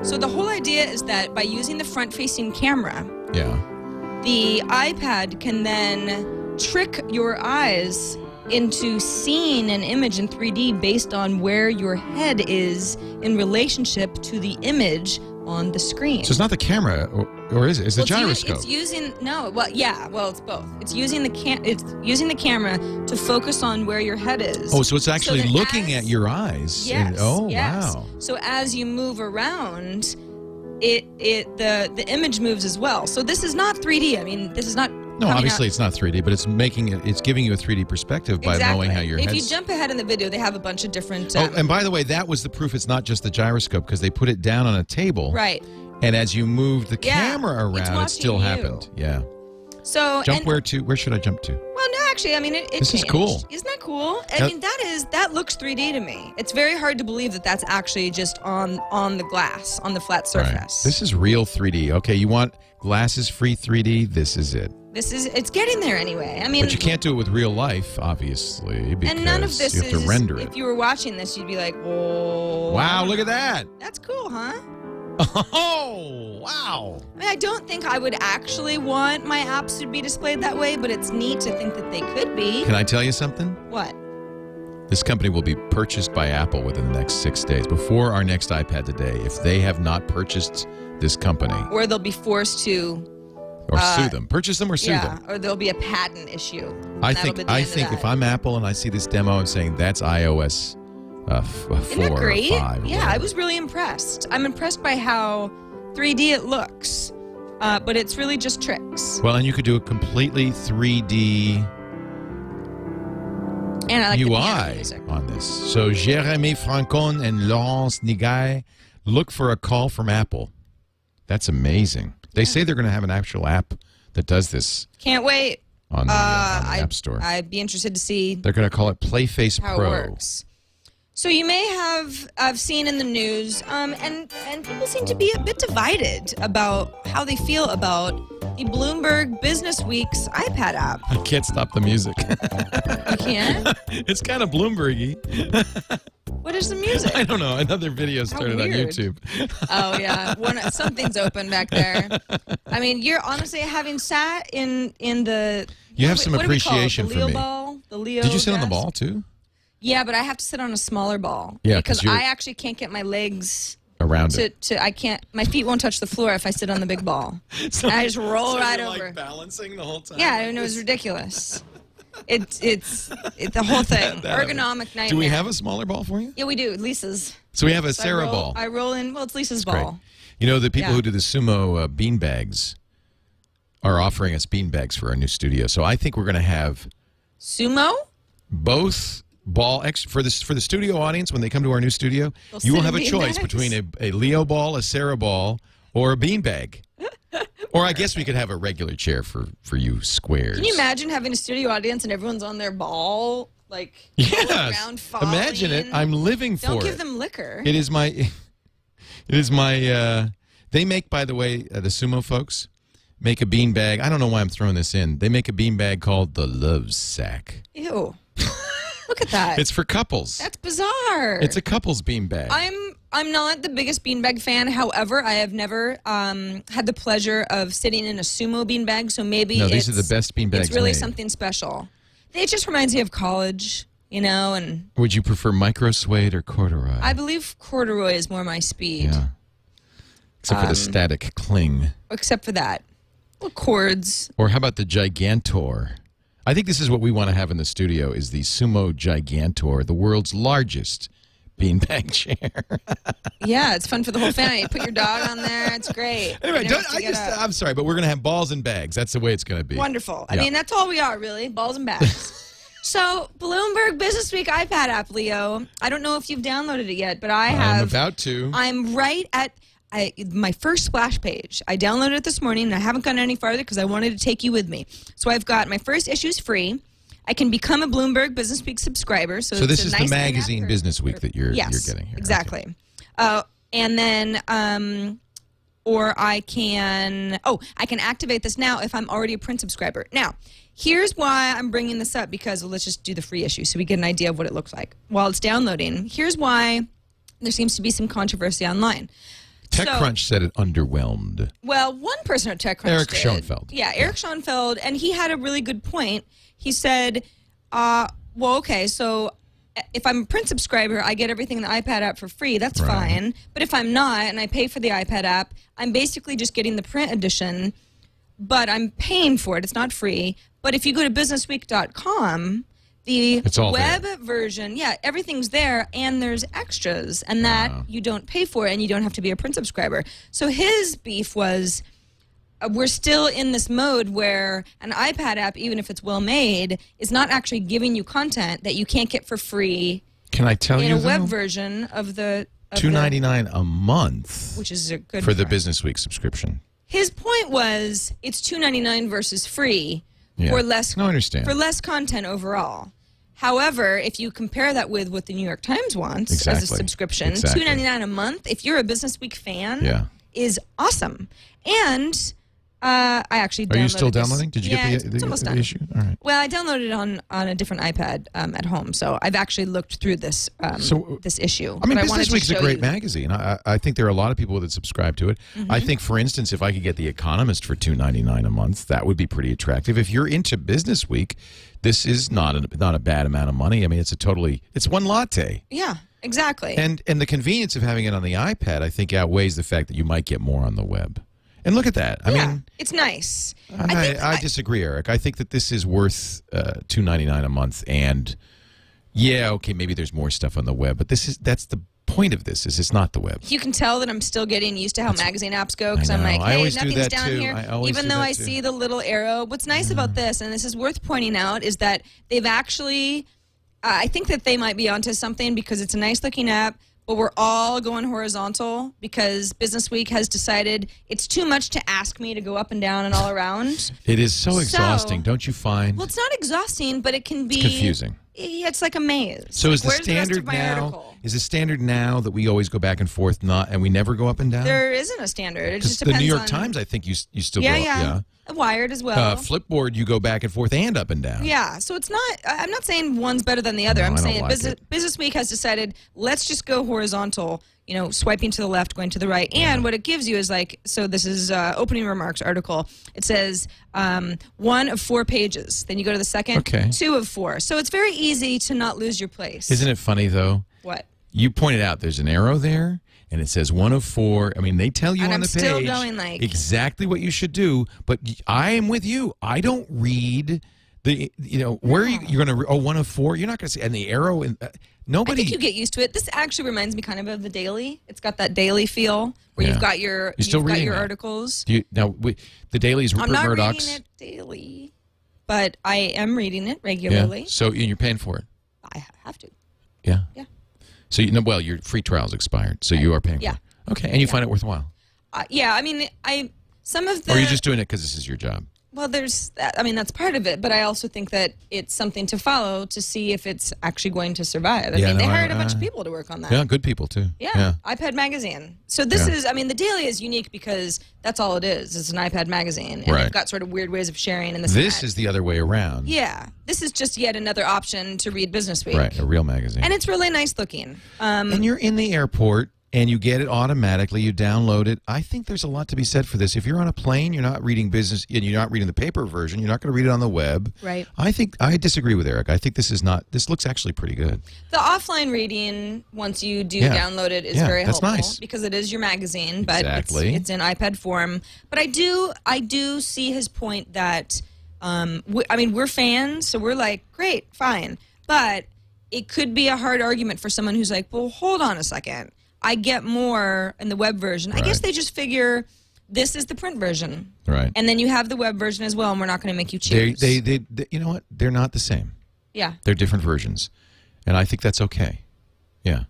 So the whole idea is that by using the front-facing camera, Yeah. the iPad can then trick your eyes into seeing an image in 3D based on where your head is in relationship to the image on the screen. So it's not the camera, or is it? It's the gyroscope. It's using it's both. It's using the camera to focus on where your head is. Oh, so it's actually that looking at your eyes. Yes. Wow. So as you move around, the image moves as well. So this is not 3D. I mean, this is not. No, obviously it's not 3D, but it's giving you a 3D perspective by knowing how your If head's. you jump ahead in the video, they have a bunch of different. Oh, and by the way, that was the proof it's not just the gyroscope because they put it down on a table. Right. And as you moved the Yeah, camera it's around, it still watching you. happened. Yeah. So Jump where to? Where should I jump to? Well, no, actually, I mean, it This is changed. cool. Isn't that cool? I mean, that looks 3D to me. It's very hard to believe that that's actually just on the glass, on the flat surface. Right. This is real 3D. Okay, you want glasses-free 3D? This is it. It's getting there anyway. I mean, but you can't do it with real life, obviously, because and none of this you have to render it. If you were watching this, you'd be like, "Whoa! Wow, look at that! That's cool, huh?" Oh, wow! I mean, I don't think I would actually want my apps to be displayed that way, but it's neat to think that they could be. Can I tell you something? What? This company will be purchased by Apple within the next 6 days, before our next iPad today. If they have not purchased this company, or they'll be forced to. Or sue them. Purchase them or sue them. Yeah, or there'll be a patent issue. I think if I'm Apple and I see this demo, I'm saying that's iOS 4 Isn't that great? or 5. Yeah, I was really impressed. I'm impressed by how 3D it looks, but it's really just tricks. Well, and you could do a completely 3D and I like UI on this. So Jérémy Francon and Laurence Nigay look for a call from Apple. That's amazing. They say they're going to have an actual app that does this. Can't wait. On the App Store. I'd be interested to see. They're going to call it Playface how Pro. It works. So you may have seen in the news, and people seem to be a bit divided about how they feel about the Bloomberg Businessweek's iPad app. I can't stop the music. You can't? It's kind of Bloomberg-y. What is the music? I don't know. Another video started on YouTube. Oh, yeah. Something's open back there. I mean, you're honestly, having sat in the... You have some appreciation for me. Ball? The Leo Did you sit on the desk? ball, too? Yeah, but I have to sit on a smaller ball. Yeah, because I actually can't get my legs... around it. I can't, my feet won't touch the floor if I sit on the big ball. So I just roll right over. Like balancing the whole time? Yeah, I know, it was ridiculous. It's the whole thing. Ergonomic nightmare. Do we have a smaller ball for you? Yeah, we do. Lisa's. So we have a Sarah ball. I roll in. Well, it's Lisa's ball. Great. You know, the people who do the sumo bean bags are offering us bean bags for our new studio. So I think we're going to have sumo both ball for the studio audience when they come to our new studio. You will have a choice between a Leo ball, a Sarah ball, or a bean bag. Or I guess we could have a regular chair for you squares. Can you imagine having a studio audience and everyone's on their ball, like around falling? Imagine it. I'm living for it. Don't give them liquor. It is my. They make, by the way, the sumo folks make a bean bag. I don't know why I'm throwing this in. They make a bean bag called the Love Sack. Ew. Look at that. It's for couples. That's bizarre. It's a couple's bean bag. I'm not the biggest beanbag fan. However, I have never had the pleasure of sitting in a sumo beanbag, so maybe these are the best beanbags. It's really something special. It just reminds me of college, you know. And would you prefer micro suede or corduroy? I believe corduroy is more my speed. Yeah. Except for the static cling. Except for that. Well, cords. Or how about the Gigantor? I think this is what we want to have in the studio, is the Sumo Gigantor, the world's largest beanbag chair. Yeah, it's fun for the whole family. You put your dog on there. It's great. Anyway, I'm sorry, but we're going to have balls and bags. That's the way it's going to be. Wonderful. I mean, that's all we are, really, balls and bags. So, Bloomberg Businessweek iPad app, Leo. I don't know if you've downloaded it yet, but I have. I'm about to. I'm right at my first splash page. I downloaded it this morning, and I haven't gone any farther because I wanted to take you with me. So I've got my first issue's free. I can become a Bloomberg Businessweek subscriber. So this is nice the magazine Businessweek that you're getting here. Exactly. Okay. And then, or I can activate this now if I'm already a print subscriber. Now, here's why I'm bringing this up, because let's just do the free issue so we get an idea of what it looks like while it's downloading. Here's why there seems to be some controversy online. TechCrunch said it underwhelmed. Well, one person at TechCrunch Eric Schoenfeld. Yeah, Eric Schoenfeld, and he had a really good point. He said, well, okay, so if I'm a print subscriber, I get everything in the iPad app for free. That's fine. But if I'm not, and I pay for the iPad app, I'm basically just getting the print edition, but I'm paying for it. It's not free. But if you go to businessweek.com, the web version, everything's there, and there's extras, and that you don't pay for, and you don't have to be a print subscriber. So his beef was, we're still in this mode where an iPad app, even if it's well made, is not actually giving you content that you can't get for free. Can I tell you, in a web version of the $2.99 a month, which is a good for the Businessweek subscription. His point was, it's $2.99 versus free. for less. No, I understand. For less content overall. However, if you compare that with what the New York Times wants as a subscription, $2.99 a month, if you're a Businessweek fan, is awesome. And I actually downloaded. Are you still downloading? Did you get it's almost the done. issue? All right. Well, I downloaded it on a different iPad at home, so I've actually looked through this this issue. I mean, Businessweek's a great magazine. I think there are a lot of people that subscribe to it. I think, for instance, if I could get The Economist for $2.99 a month, that would be pretty attractive. If you're into Businessweek, this is not a bad amount of money. I mean, it's one latte. Yeah, exactly. And the convenience of having it on the iPad, I think, outweighs the fact that you might get more on the web. And look at that. I mean, it's nice. I disagree, Eric. I think that this is worth $2.99 a month. And yeah, okay, maybe there's more stuff on the web, but that's the point of this. Is it's not the web. You can tell that I'm still getting used to how magazine apps go because I'm like, hey, nothing's down here. Even though I see the little arrow. What's nice about this, and this is worth pointing out, is that they've actually, I think that they might be onto something because it's a nice looking app. But we're all going horizontal because Businessweek has decided it's too much to ask me to go up and down and all around. It is so exhausting, don't you find? Well, it's not exhausting, but it can be confusing. It's like a maze. So is the standard now? Is the standard now that we always go back and forth, and we never go up and down? There isn't a standard. It just depends. The New York Times, I think you still go up. Yeah. Wired as well. Flipboard, you go back and forth and up and down. Yeah, so it's not. I'm not saying one's better than the other. I'm saying Businessweek has decided let's just go horizontal. You know, swiping to the left, going to the right, and what it gives you is like. So this is opening remarks article. It says 1 of 4 pages. Then you go to the second. 2 of 4. So it's very easy to not lose your place. Isn't it funny though? What? You pointed out there's an arrow there. And it says 1 of 4. I mean, they tell you on the page still going like exactly what you should do. But I am with you. I don't read the, where are you're going to, 1 of 4? You're not going to see, and the arrow, and nobody. I think you get used to it. This actually reminds me kind of the Daily. It's got that Daily feel where you've got your, articles. The Daily is Rupert Murdoch's. I'm not reading it daily, but I am reading it regularly. Yeah. So you're paying for it? I have to. Yeah? Yeah. So, your free trial's expired, so you are paying for it. Okay, and you find it worthwhile? Yeah, I mean, some of the... Or are you just doing it because this is your job? Well, there's that. I mean, that's part of it, but I also think that it's something to follow to see if it's actually going to survive. I mean, they hired a bunch of people to work on that. Yeah, good people, too. Yeah. iPad magazine. So this is, I mean, the Daily is unique because that's all it is. It's an iPad magazine, and they've got sort of weird ways of sharing. And this is the other way around. Yeah. This is just yet another option to read Businessweek. Right, a real magazine. And it's really nice looking. And you're in the airport, and you get it automatically. You download it. I think there's a lot to be said for this. If you're on a plane, you're not reading business, and you're not reading the paper version. You're not going to read it on the web. Right. I disagree with Eric. I think this is not. This looks actually pretty good. The offline reading, once you do download it, is very helpful because it is your magazine, but it's in iPad form. But I do see his point that, I mean, we're fans, so we're like, great, fine, but it could be a hard argument for someone who's like, well, hold on a second. I get more in the web version. I guess they just figure this is the print version. Right. And then you have the web version as well, and we're not going to make you choose. They you know what? They're not the same. Yeah. They're different versions. And I think that's okay. Yeah.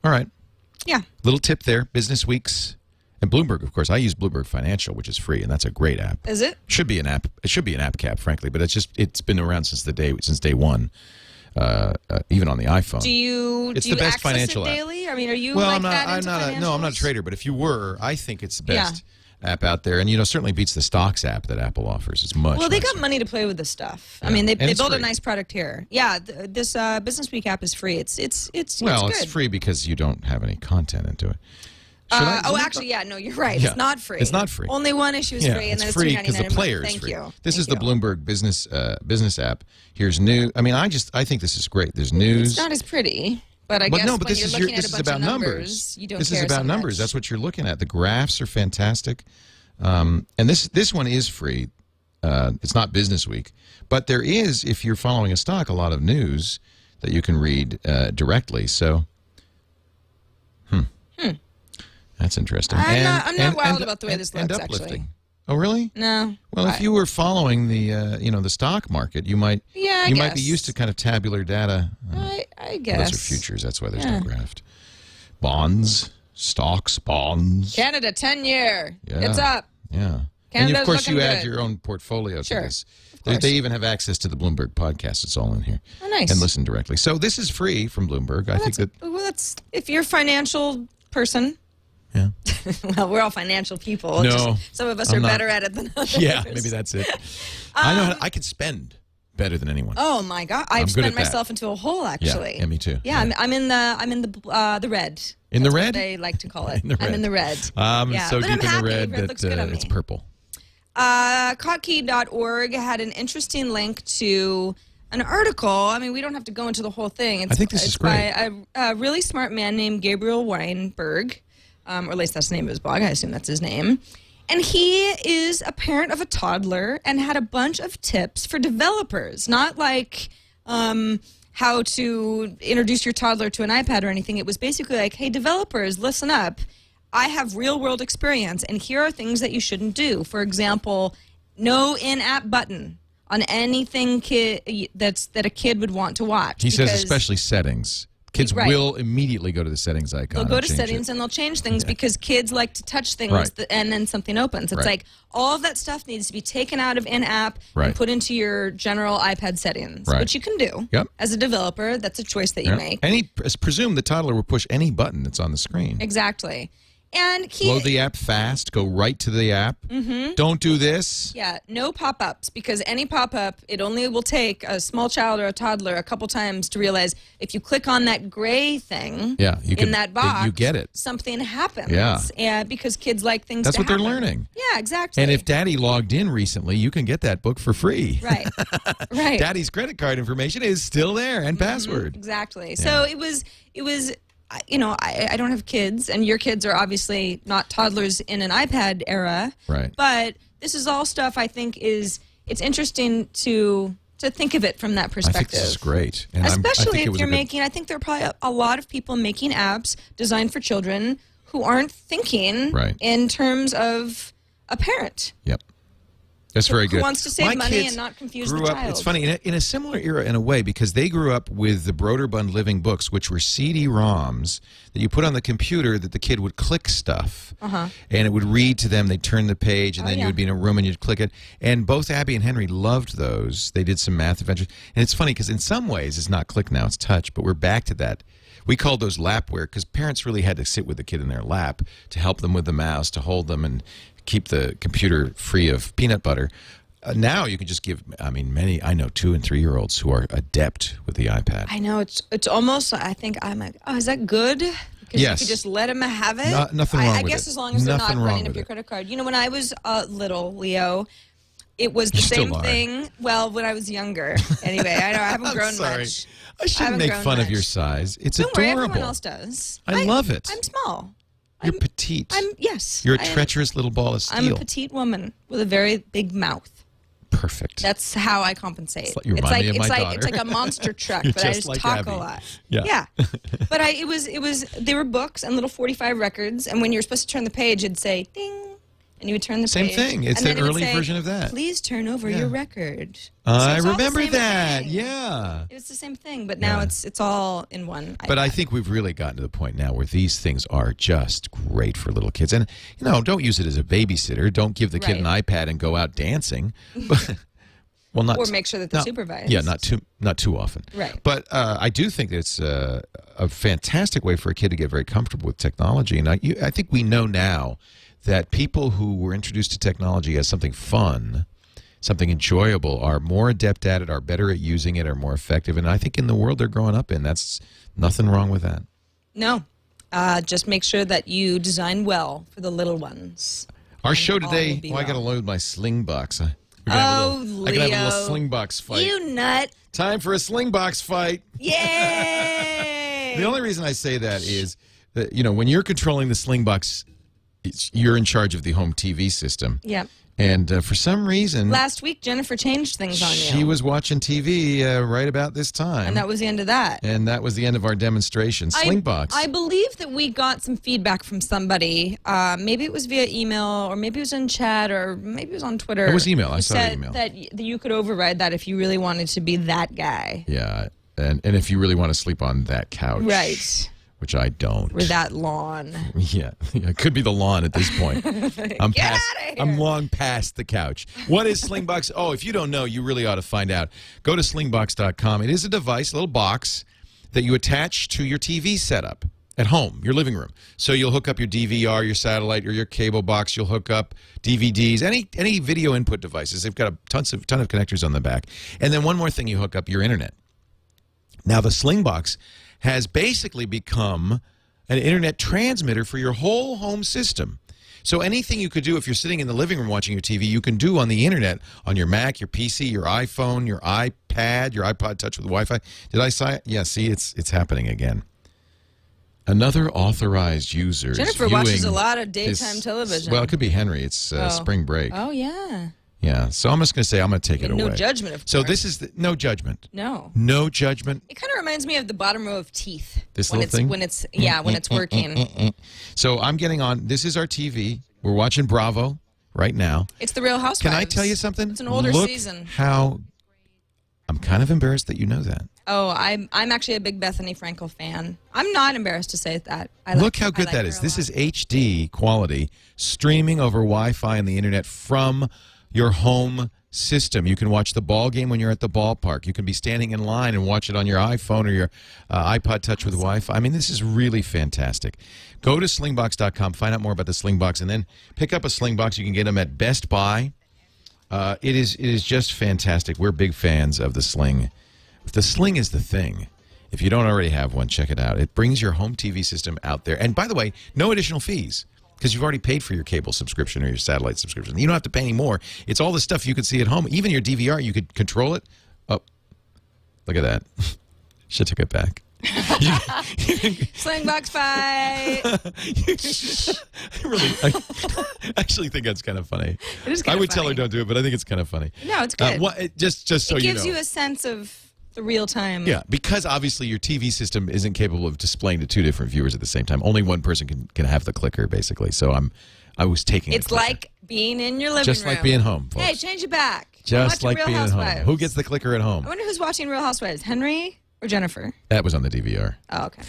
All right. Yeah. Little tip there, Businessweek's. And Bloomberg, of course. I use Bloomberg Financial, which is free, and that's a great app. Is it? Should be an app. It should be an app cap, frankly, but it's been around since day one. Even on the iPhone. Do you the best access financial it daily? App. I mean, are you I'm not a trader, but if you were, I think it's the best app out there, and certainly beats the stocks app that Apple offers. It's much. Well, they got money to play with this stuff. I mean, they built a nice product here. Yeah, this Businessweek app is free. It's free because you don't have any content into it. Actually, no, you're right. It's not free. It's not free. Only one issue is free, and then it's free because the player is free. This is the Bloomberg business app. Here's new. I mean, I think this is great. There's news. It's not as pretty, but I guess when you're looking at a bunch of numbers, you don't care so much. This is about numbers. That's what you're looking at. The graphs are fantastic, and this one is free. It's not Businessweek, but there is, if you're following a stock, a lot of news that you can read directly. So. That's interesting. I'm not wild about the way this looks, actually. Oh, really? No. Well, if you were following the, the stock market, you might might be used to kind of tabular data. I guess. Those are futures. That's why there's no graph. Bonds, stocks, bonds. Canada 10-year. It's up. Yeah. And of course, looking you add good. your own portfolio Sure. to this. Of course. They even have access to the Bloomberg podcast. It's all in here. Oh, nice. And listen directly. So this is free from Bloomberg. I think that. Well, that's if you're a financial person. Yeah. Well, we're all financial people. No, Just some of us are better at it than others. Yeah, maybe that's it. I know I can spend better than anyone. Oh my God, I've spent myself into a hole. Actually, Yeah, me too. Yeah, I'm in the red. In That's the what red? they like to call it. In the I'm red. in the red. Yeah, so but deep I'm in the happy. red Red looks good that on me. it's purple. Kottke.org had an interesting link to an article. I mean, we don't have to go into the whole thing. I think this is great. By a really smart man named Gabriel Weinberg, or at least that's the name of his blog. I assume that's his name. And he is a parent of a toddler and had a bunch of tips for developers, not like how to introduce your toddler to an iPad or anything. It was basically like, hey, developers, listen up. I have real-world experience, and here are things that you shouldn't do. For example, no in-app button on anything that a kid would want to watch. He says especially settings. Kids will immediately go to the settings icon. They'll go to settings and they'll change things because kids like to touch things and then something opens. It's like all of that stuff needs to be taken out of in-app and put into your general iPad settings, which you can do. As a developer, that's a choice that you make. And presume the toddler will push any button that's on the screen. Exactly. And load the app fast. Go right to the app. Don't do this. Yeah, no pop-ups, because any pop-up, it only will take a small child or a toddler a couple times to realize if you click on that gray thing in that box, you get it. Something happens. Yeah, because kids like things That's to what they're happen. learning. Yeah, exactly. And if Daddy logged in recently, you can get that book for free. Right. Daddy's credit card information is still there and password. Exactly. So it was. You know, I don't have kids, and your kids are obviously not toddlers in an iPad era. Right. But this is all stuff I think it's interesting to think of it from that perspective. I think this is great. And especially if you're making, I think there are probably a lot of people making apps designed for children who aren't thinking in terms of a parent. Yep. That's very good. Who wants to save money and not confuse the child. It's funny, in a similar era in a way, because they grew up with the Broderbund Living Books, which were CD-ROMs that you put on the computer that the kid would click stuff. And it would read to them. They'd turn the page, and then you would be in a room and you'd click it. And both Abby and Henry loved those. They did some math adventures. And it's funny, because in some ways it's not click now, it's touch, but we're back to that. We called those lapware because parents really had to sit with the kid in their lap to help them with the mouse, to hold them and keep the computer free of peanut butter. Now you can just give, I know 2- and 3-year-olds who are adept with the iPad. I know, it's almost, I think I'm like, oh, is that good? Because you could just let them have it? Nothing wrong with it. I guess as long as they're not running up your credit card. You know, when I was little, Leo, it was the same thing. Well, when I was younger. Anyway, I know I haven't grown much. I shouldn't make fun of your size. It's adorable. Don't worry, everyone else does. I love it. I'm small. You're petite. Yes. You're a treacherous little ball of steel. I'm a petite woman with a very big mouth. Perfect. That's how I compensate. You remind me of my daughter. It's like a monster truck, but I just like talk Abby. a lot. Yeah. But they were books and little 45 records, and when you were supposed to turn the page, it'd say ding, and you would turn the Same page. thing. It's an early version of that. Please turn over your record. I remember that. Yeah. It was the same thing, but now it's all in one iPad. But I think we've really gotten to the point now where these things are just great for little kids. And, don't use it as a babysitter. Don't give the kid an iPad and go out dancing. But, well, not or make sure that they're supervised. Yeah, not too often. Right. But I do think it's a fantastic way for a kid to get very comfortable with technology. And I think we know now that people who were introduced to technology as something fun, something enjoyable, are more adept at it, are better at using it, are more effective. And I think in the world they're growing up in, that's nothing wrong with that. No. Just make sure that you design well for the little ones. Our show today, I got to load my Slingbox. We're gonna Leo. I can have a little Slingbox fight. You nut. Time for a Slingbox fight. Yay! The only reason I say that is that, when you're controlling the Slingbox, you're in charge of the home TV system. Yep. And for some reason... Last week, Jennifer changed things on you. She was watching TV right about this time. And that was the end of that. And that was the end of our demonstration. Slingbox. I believe that we got some feedback from somebody. Maybe it was via email, or maybe it was in chat, or maybe it was on Twitter. It was email. I saw the email. That you could override that if you really wanted to be that guy. Yeah. And if you really want to sleep on that couch. Right. which I don't. Or that lawn. Yeah, it could be the lawn at this point. I'm Get outta here. I'm long past the couch. What is Slingbox? Oh, if you don't know, you really ought to find out. Go to slingbox.com. It is a device, a little box that you attach to your TV setup at home, your living room. So you'll hook up your DVR, your satellite, or your cable box. You'll hook up DVDs, any video input devices. They've got a ton of connectors on the back. And then one more thing, you hook up your internet. Now, the Slingbox has basically become an internet transmitter for your whole home system. So anything you could do if you're sitting in the living room watching your TV, you can do on the internet, on your Mac, your PC, your iPhone, your iPad, your iPod Touch with Wi-Fi. Did I say it? Yeah, see, it's happening again. Another authorized user. Jennifer watches a lot of daytime television. Well, it could be Henry. It's spring break. Oh, yeah. Yeah, so I'm just going to say I'm going to take it away. No judgment, of course. So this is no judgment. No. No judgment. It kind of reminds me of the bottom row of teeth. This little thing? When it's working. So I'm getting on. This is our TV. We're watching Bravo right now. It's the Real Housewives. Can I tell you something? It's an older season. How I'm kind of embarrassed that you know that. Oh, I'm actually a big Bethany Frankel fan. I'm not embarrassed to say that. Look how good that is. This is HD quality, streaming over Wi-Fi and the internet from your home system. You can watch the ball game when you're at the ballpark. You can be standing in line and watch it on your iPhone or your iPod Touch with Wi-Fi. I mean, this is really fantastic. Go to slingbox.com, find out more about the Slingbox, and then pick up a Slingbox. You can get them at Best Buy. It is just fantastic. We're big fans of the Sling. The Sling is the thing. If you don't already have one, check it out. It brings your home TV system out there. And by the way, no additional fees, because you've already paid for your cable subscription or your satellite subscription. You don't have to pay any more. It's all the stuff you could see at home. Even your DVR, you could control it. Oh, look at that. Should have took it back. Slingbox fight. I actually think that's kind of funny. It is kind I of would funny. tell her don't do it, but I think it's kind of funny. No, it's good. Just so you know. It gives you a sense of the real time. Yeah, because obviously your TV system isn't capable of displaying to two different viewers at the same time. Only one person can have the clicker, basically. So I was taking It's like being in your living room. Just like being home, folks. Hey, change it back. Just like Real being Housewives. home. Who gets the clicker at home? I wonder who's watching Real Housewives, Henry or Jennifer? That was on the DVR. Oh, okay.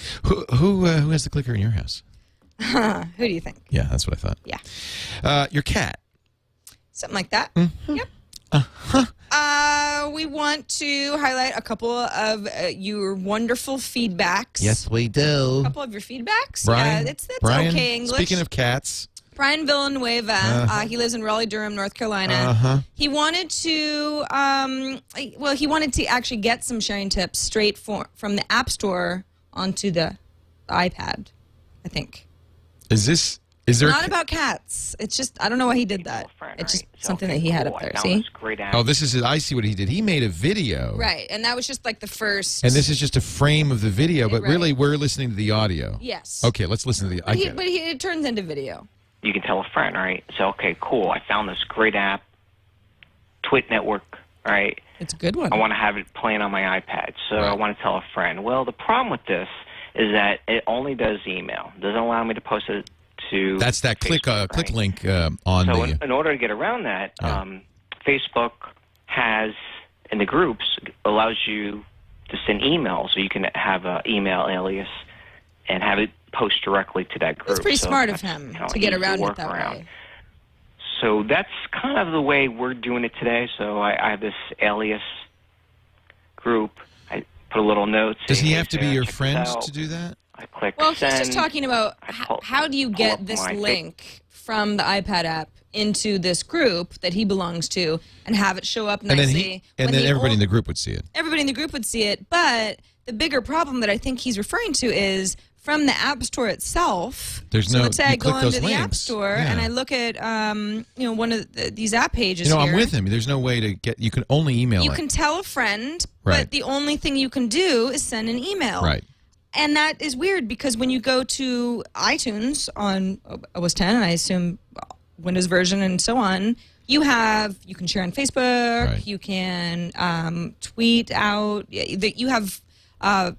Who has the clicker in your house? Who do you think? Yeah, that's what I thought. Yeah. Your cat. Something like that. Mm-hmm. Yep. We want to highlight a couple of your wonderful feedbacks. Yes, we do. A couple of your feedbacks. Brian, That's Brian, okay English. Speaking of cats. Brian Villanueva, he lives in Raleigh-Durham, North Carolina. He wanted to, he wanted to actually get some sharing tips straight from the App Store onto the iPad, I think. Is there not about cats. It's just, I don't know why he did that. It's just something that he had up there, see? Oh, this is, I see what he did. He made a video. Right, and that was just like the first. And this is just a frame of the video, but really we're listening to the audio. Yes. Okay, let's listen to the audio. But it turns into video. You can tell a friend, right? So, okay, cool. I found this great app, Twit Network, all right? It's a good one. I want to have it playing on my iPad, so I want to tell a friend. Well, the problem with this is that it only does email. It doesn't allow me to post it to That's that Facebook, click link on so the... in order to get around that, Facebook has, in the groups, allows you to send emails, so you can have an email alias and have it post directly to that group. It's pretty smart of him to get around it that way. So that's kind of the way we're doing it today. So I have this alias group. I put a little note. Does he have to be your friend to do that? I click Well, send. he's just talking about how do you get this link from the iPad app into this group that he belongs to and have it show up nicely. And then everybody in the group would see it. Everybody in the group would see it, but the bigger problem that I think he's referring to is from the App Store itself. There's let's say I go into the App links. Store and I look at one of these app pages. You know, here. I'm with him. There's no way to get. You can only email. You can tell a friend, but the only thing you can do is send an email. Right. And that is weird because when you go to iTunes on OS 10, and I assume Windows version and so on, you can share on Facebook, you can tweet out, you have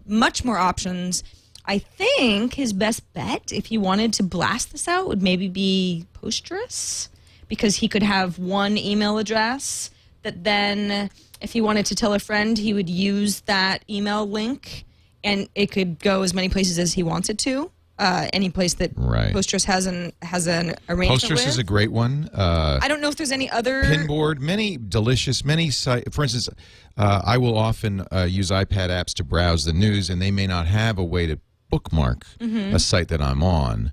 much more options. I think his best bet, if he wanted to blast this out, would maybe be Postgres, because he could have one email address that then, if he wanted to tell a friend, he would use that email link and it could go as many places as he wants it to. Any place that Posterous has an arrangement Posterous is a great one. I don't know if there's any other... Pinboard, many sites. For instance, I will often use iPad apps to browse the news, and they may not have a way to bookmark a site that I'm on.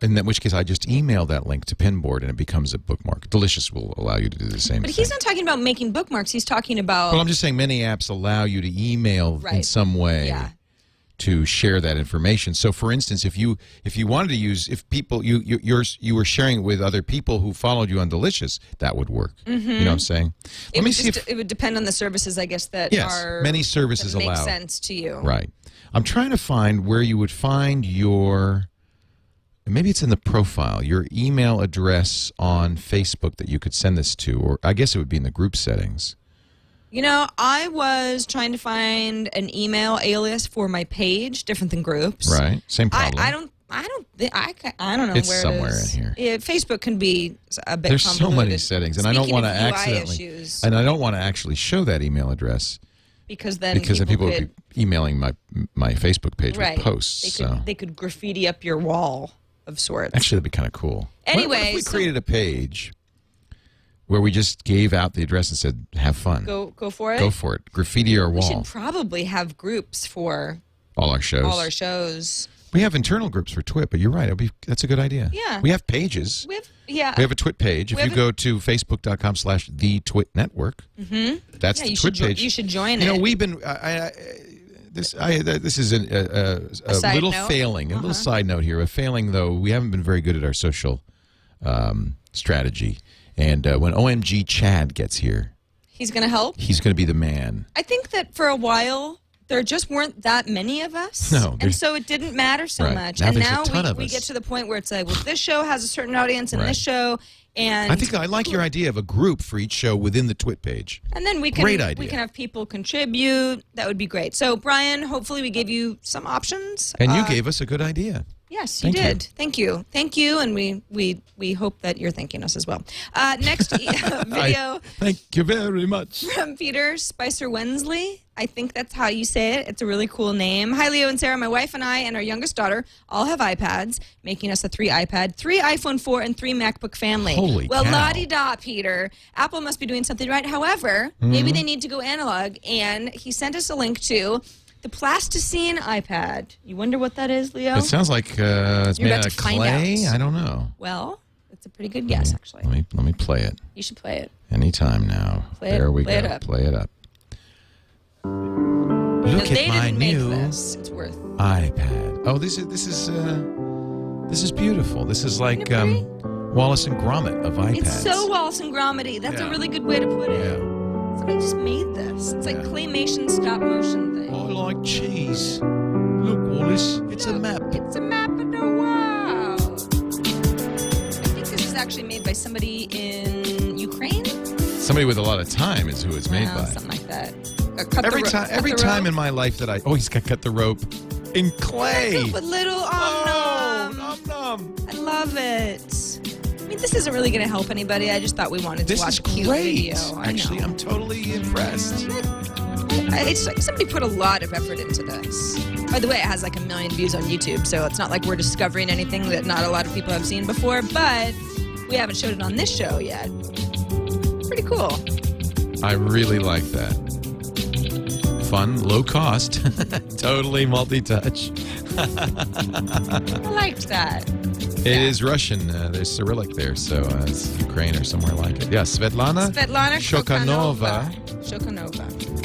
In which case, I just email that link to Pinboard, and it becomes a bookmark. Delicious will allow you to do the same thing. But he's not talking about making bookmarks. He's talking about... Well, I'm just saying many apps allow you to email in some way to share that information. So, for instance, if you wanted to use, if people you were sharing it with other people who followed you on Delicious, that would work. You know what I'm saying? Let me see if it would depend on the services, I guess, that many services that allow. make sense to you. Right. I'm trying to find where you would find your. Maybe it's in the profile, your email address on Facebook that you could send this to, or I guess it would be in the group settings. You know, I was trying to find an email alias for my page, different than groups. Right. Same problem. I don't know it's where somewhere it is. in here. Yeah, Facebook can be a bit There's convoluted. so many settings, and I don't want to accidentally, and I don't want to actually show that email address because then people would be emailing my Facebook page with posts. They could graffiti up your wall of sorts. Actually, that'd be kind of cool. Anyway, what if we created a page where we just gave out the address and said, "Have fun, go for it, go for it, graffiti your wall." We should probably have groups for all our shows. We have internal groups for Twit, but you're right. That's a good idea. Yeah. We have pages. We have a Twit page. If you go to facebook.com/thetwitnetwork, that's the Twit page. You should join it. You know, we've been... This is a little failing, a little side note here. A failing, though, we haven't been very good at our social strategy. And when OMG Chad gets here... He's going to help? He's going to be the man. I think that for a while... There just weren't that many of us, and so it didn't matter so much. Now and there's now a ton of we us. get to the point where it's like, well, this show has a certain audience, and this show, and I think I like your idea of a group for each show within the Twit page. And then we can have people contribute. That would be great. So, Brian, hopefully we gave you some options. And you gave us a good idea. Yes, you did. Thank you. Thank you, and we hope that you're thanking us as well. Next video. Thank you very much. From Peter Spicer Wensley. I think that's how you say it. It's a really cool name. Hi, Leo and Sarah. My wife and I and our youngest daughter all have iPads, making us a 3 iPad, 3 iPhone 4, and 3 MacBook family. Holy well, cow. la-di-da, Peter. Apple must be doing something right. However, maybe they need to go analog, and he sent us a link to the Plasticine iPad. You wonder what that is, Leo? It sounds like it's made out of clay. I don't know. Well, it's a pretty good guess, actually. Let me play it. You should play it. Anytime now. There we go. Play it up. Look at my new iPad. Oh, this is beautiful. This is like Wallace and Gromit of iPads. It's so Wallace and Gromity. That's a really good way to put it. Somebody just made this. It's like claymation stop motion thing. Oh, like cheese. Look, Wallace, it's a map. It's a map of the world. I think this is actually made by somebody in Ukraine. Somebody with a lot of time is who it's made by. Something like that. Every time in my life that he's got cut the rope in clay. With little nom. I love it. I mean, this isn't really going to help anybody. I just thought we wanted to watch a cute video. Actually, I'm totally impressed. It's like somebody put a lot of effort into this. By the way, it has like 1 million views on YouTube, so it's not like we're discovering anything that not a lot of people have seen before, but we haven't showed it on this show yet. Pretty cool. I really like that. Fun, low cost, totally multi-touch. I liked that. It is Russian. There's Cyrillic there, so it's Ukraine or somewhere like it. Yeah, Svetlana Shokhanova.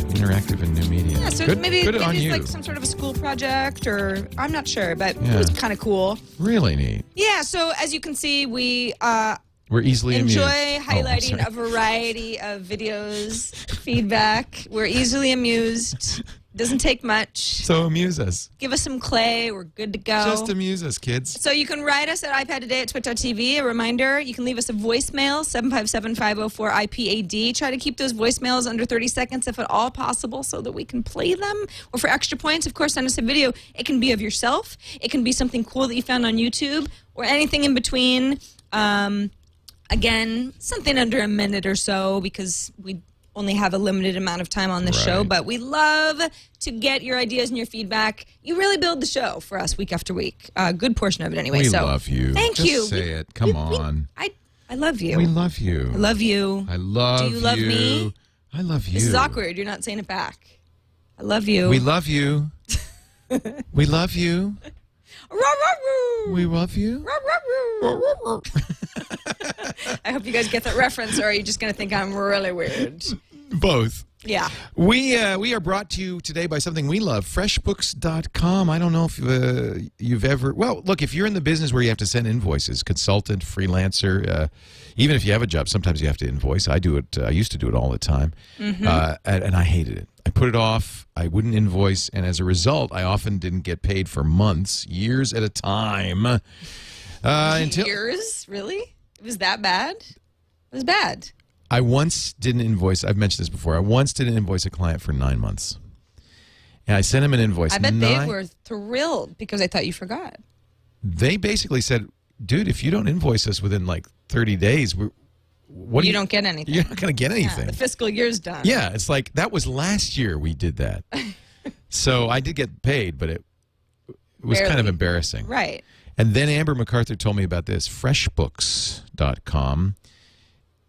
Interactive and new media. Yeah, so maybe it's like some sort of a school project, or I'm not sure, but it was kind of cool. Really neat. Yeah, so as you can see, we're easily enjoy highlighting a variety of videos, feedback. We're easily amused. Doesn't take much. So amuse us. Give us some clay. We're good to go. Just amuse us, kids. So you can write us at iPadToday@twit.tv. A reminder, you can leave us a voicemail, 757-504-IPAD. Try to keep those voicemails under 30 seconds if at all possible so that we can play them. Or for extra points, of course, send us a video. It can be of yourself. It can be something cool that you found on YouTube or anything in between. Again, something under a minute or so because we only have a limited amount of time on the show, but we love to get your ideas and your feedback. You really build the show for us week after week. A good portion of it anyway. We love you. Thank you. Just say it. Come on. I love you. We love you. I love you. I love you. Do you love me? I love you. This is awkward. You're not saying it back. I love you. We love you. We love you. We love you. I hope you guys get that reference, or are you just going to think I'm really weird? Both. Yeah. We are brought to you today by something we love, FreshBooks.com. I don't know if you've ever... Well, look, if you're in the business where you have to send invoices, consultant, freelancer, even if you have a job, sometimes you have to invoice. I do it. I used to do it all the time, and I hated it. I put it off. I wouldn't invoice, and as a result, I often didn't get paid for months, years at a time. Years? Really? It was that bad? It was bad. I once didn't invoice. I've mentioned this before. I once didn't invoice a client for 9 months. And I sent him an invoice. I bet they were thrilled because they thought you forgot. They basically said, dude, if you don't invoice us within like 30 days, you don't get anything. You're not going to get anything. Yeah, the fiscal year's done. Yeah, it's like that was last year we did that. So I did get paid, but it was kind of embarrassing. Right. And then Amber MacArthur told me about this, FreshBooks.com.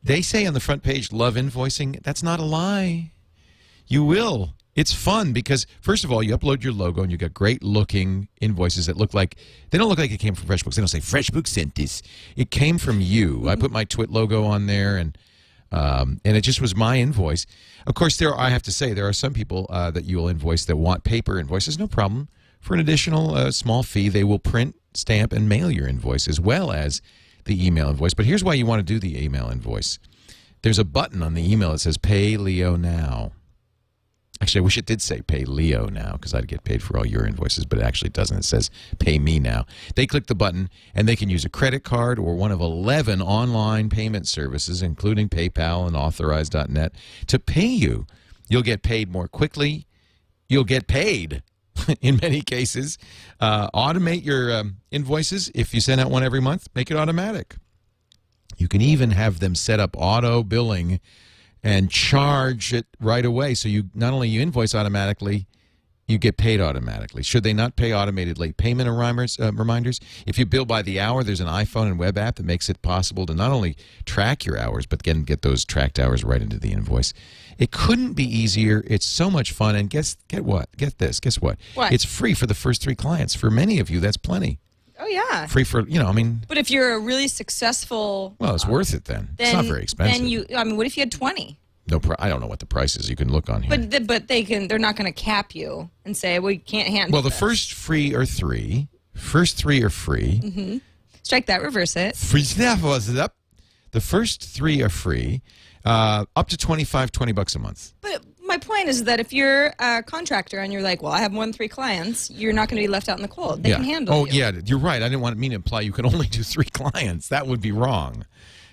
They say on the front page, love invoicing. That's not a lie. You will. It's fun because, first of all, you upload your logo and you got great-looking invoices that look like, they don't look like it came from FreshBooks. They don't say, FreshBooks sent this. It came from you. I put my Twit logo on there, and it just was my invoice. Of course, I have to say, there are some people that you will invoice that want paper invoices. No problem. For an additional small fee, they will print, stamp, and mail your invoice as well as the email invoice. But here's why you want to do the email invoice. There's a button on the email that says Pay Leo Now. Actually, I wish it did say Pay Leo Now because I'd get paid for all your invoices, but it actually doesn't. It says Pay Me Now. They click the button, and they can use a credit card or one of 11 online payment services, including PayPal and Authorize.net, to pay you. You'll get paid more quickly. You'll get paid. In many cases, automate your invoices. If you send out one every month, make it automatic. You can even have them set up auto billing and charge it right away. So you not only you invoice automatically, you get paid automatically. Should they not pay automated late payment reminders? If you bill by the hour, there's an iPhone and web app that makes it possible to not only track your hours, but again, get those tracked hours right into the invoice. It couldn't be easier. It's so much fun. And get what? Get this. Guess what? What? It's free for the first 3 clients. For many of you, that's plenty. Oh, yeah. Free for, I mean. But if you're a really successful. Well, it's worth it then. It's not very expensive. Then what if you had 20? No, I don't know what the price is. You can look on here. But they're not going to cap you and say, we can't handle Well, the this. first 3 are free. First 3 are free. Mm-hmm. Strike that, reverse it. Free snap was it up. The first 3 are free. Up to $20 a month. But my point is that if you're a contractor and you're like, well, I have more than 3 clients, you're not going to be left out in the cold. They can handle you. Yeah, you're right. I didn't want me to imply you can only do 3 clients. That would be wrong.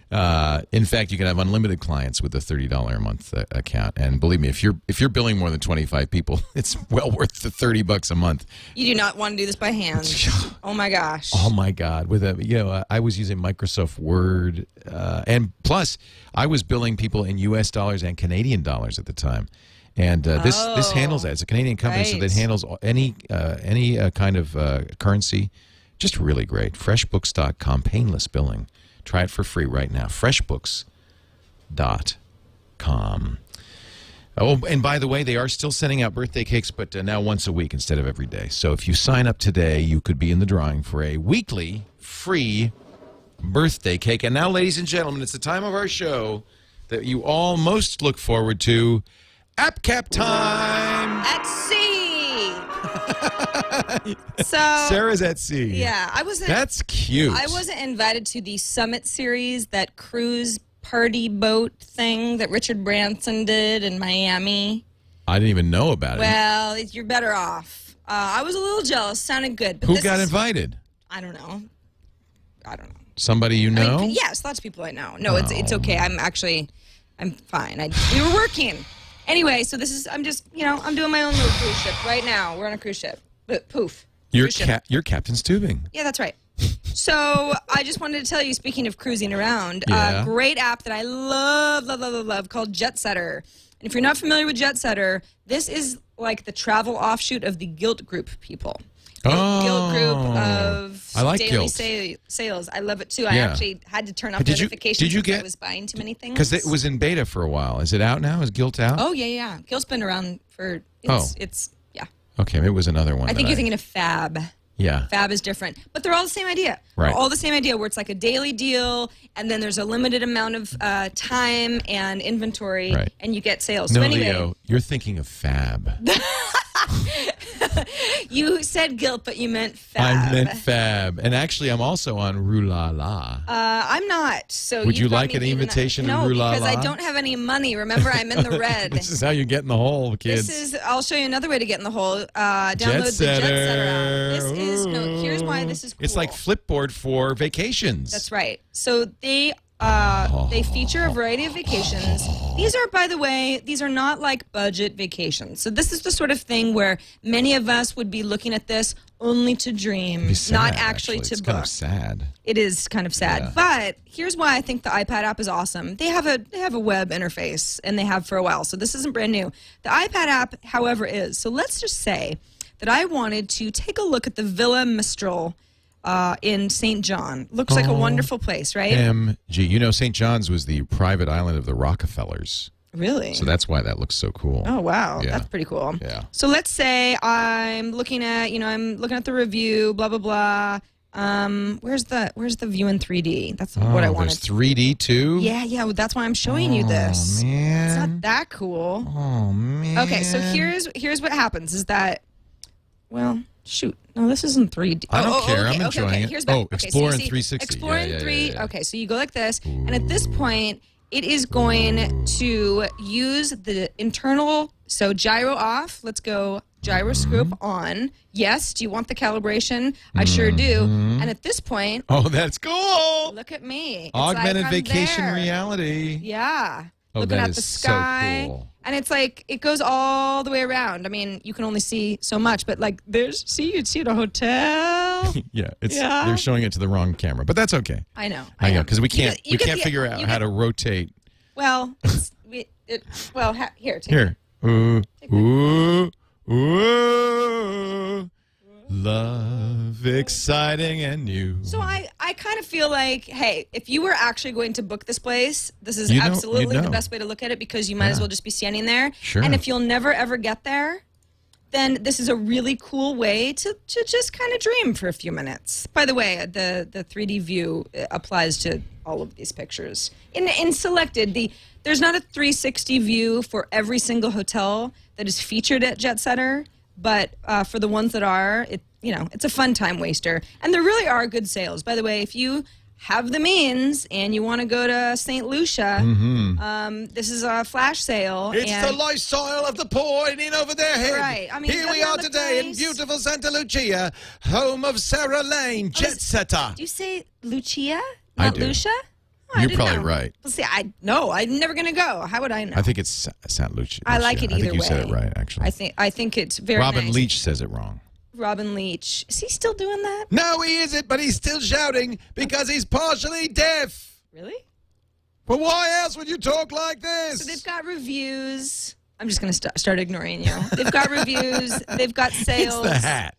In fact, you can have unlimited clients with a $30 a month account. And believe me, if you're billing more than 25 people, it's well worth the $30 a month. You do not want to do this by hand. Oh my gosh. Oh my God! With I was using Microsoft Word, and plus I was billing people in U.S. dollars and Canadian dollars at the time. And this handles that. It's a Canadian company, so that handles any kind of currency. Just really great. FreshBooks.com, painless billing. Try it for free right now. FreshBooks.com. Oh, and by the way, they are still sending out birthday cakes, but now once a week instead of every day. So if you sign up today, you could be in the drawing for a weekly free birthday cake. And now, ladies and gentlemen, it's the time of our show that you all most look forward to. App Cap time! At sea! So Sarah's at sea. Yeah, I wasn't. That's cute. I wasn't invited to the Summit series, that cruise party boat thing that Richard Branson did in Miami. I didn't even know about it. Well, you're better off. I was a little jealous. Sounded good. But who got invited? I don't know. Somebody you know? I mean, yes, lots of people I know. No, it's okay. I'm fine. We were working. Anyway, so this is, I'm doing my own little cruise ship right now. We're on a cruise ship. But poof. You're Captain's tubing. Yeah, that's right. So I just wanted to tell you, speaking of cruising around, a great app that I love called Jetsetter. And if you're not familiar with Jetsetter, this is like the travel offshoot of the Guilt Group people. Guilt Group of daily sales. I love it too. I actually had to turn off notifications because I was buying too many things. Because it was in beta for a while. Is it out now? Is Guilt out? Oh, yeah. Guilt's been around for, yeah. Okay, it was another one. I think you're thinking of Fab. Yeah. Fab is different. But they're all the same idea. Right. They're all the same idea where it's like a daily deal, and then there's a limited amount of time and inventory, and you get sales. No, so anyway, Leo, you're thinking of Fab. You said Guilt, but you meant Fab. I meant Fab. And actually, I'm also on Rue La La. I'm not. So would you like an invitation to Rue La La? No, because I don't have any money. Remember, I'm in the red. This is how you get in the hole, kids. I'll show you another way to get in the hole. Download the Jetsetter app. Here's why this is cool. It's like Flipboard for vacations. That's right. So they feature a variety of vacations. These are, by the way, these are not like budget vacations. So this is the sort of thing where many of us would be looking at this only to dream, not actually to book. It's kind of sad. It is kind of sad. Yeah. But here's why I think the iPad app is awesome. They have a web interface, and they have for a while. So this isn't brand new. The iPad app, however, is. So let's just say that I wanted to take a look at the Villa Mistral in St. John. Looks like a wonderful place, right? MG. You know, St. John's was the private island of the Rockefellers. Really? So that's why that looks so cool. Oh, wow. Yeah. That's pretty cool. Yeah. So let's say I'm looking at the review, blah, blah, blah. Where's the view in 3D? That's what I wanted. There's 3D too? Yeah. Well, that's why I'm showing you this. Oh, man. It's not that cool. Oh, man. Okay, so here's what happens is that, well, shoot. No, this isn't 3D. I don't care. I'm enjoying it. Here's Explore in 360. Explore in 3. Yeah. Okay, so you go like this, and at this point, it is going to use the internal, so gyro off. Let's go gyroscope on. Yes, do you want the calibration? I sure do. And at this point... Oh, that's cool. Look at me. Augmented vacation reality. Yeah. Oh, Looking at the sky. So cool. And it's like, it goes all the way around. I mean, you can only see so much, but like, you'd see the hotel. They're showing it to the wrong camera, but that's okay. I know. Because we can't figure out how to rotate. Well, here. Here. Ooh. Love, exciting and new. So I kind of feel like, hey, if you were actually going to book this place, this is absolutely the best way to look at it because you might as well just be standing there. Sure. And if you'll never, ever get there, then this is a really cool way to just kind of dream for a few minutes. By the way, the 3D view applies to all of these pictures. In selected, there's not a 360 view for every single hotel that is featured at Jetsetter. But for the ones that are, it's a fun time waster. And there really are good sales. By the way, if you have the means and you want to go to St. Lucia, this is a flash sale. It's the lifestyle of the poor in over their head. Right. I mean, here we are today in beautiful Santa Lucia, home of Sarah Lane, Jetsetter. Do you say Lucia? I Not do. Lucia? You're probably right. Well, see, I'm never going to go. How would I know? I think it's St. Lucia. I like it either way. I think you said it right, actually. I think it's very Robin nice. Leach says it wrong. Robin Leach. Is he still doing that? No, he isn't, but he's still shouting because he's partially deaf. Really? But why else would you talk like this? So they've got reviews. I'm just going to start ignoring you. They've got reviews. They've got sales. It's the hat.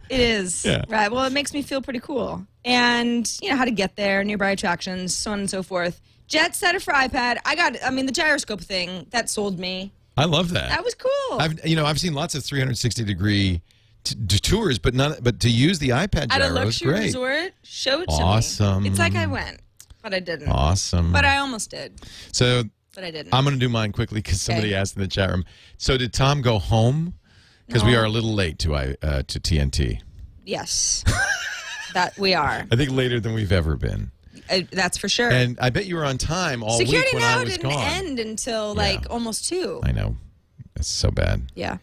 It is. Yeah. Right. Well, it makes me feel pretty cool. And, how to get there, nearby attractions, so on and so forth. Jetsetter for iPad. The gyroscope thing, that sold me. I love that. That was cool. I've seen lots of 360-degree tours, but to use the iPad gyro at a luxury great. Resort, show it to me. Awesome. It's like I went, but I didn't. Awesome. But I almost did. So, but I didn't. I'm going to do mine quickly because somebody asked in the chat room. So did Tom go home? Because we are a little late to TNT. Yes, that we are. I think later than we've ever been. That's for sure. And I bet you were on time all week when I was gone. Security now didn't end until almost 2. I know. It's so bad. Yeah.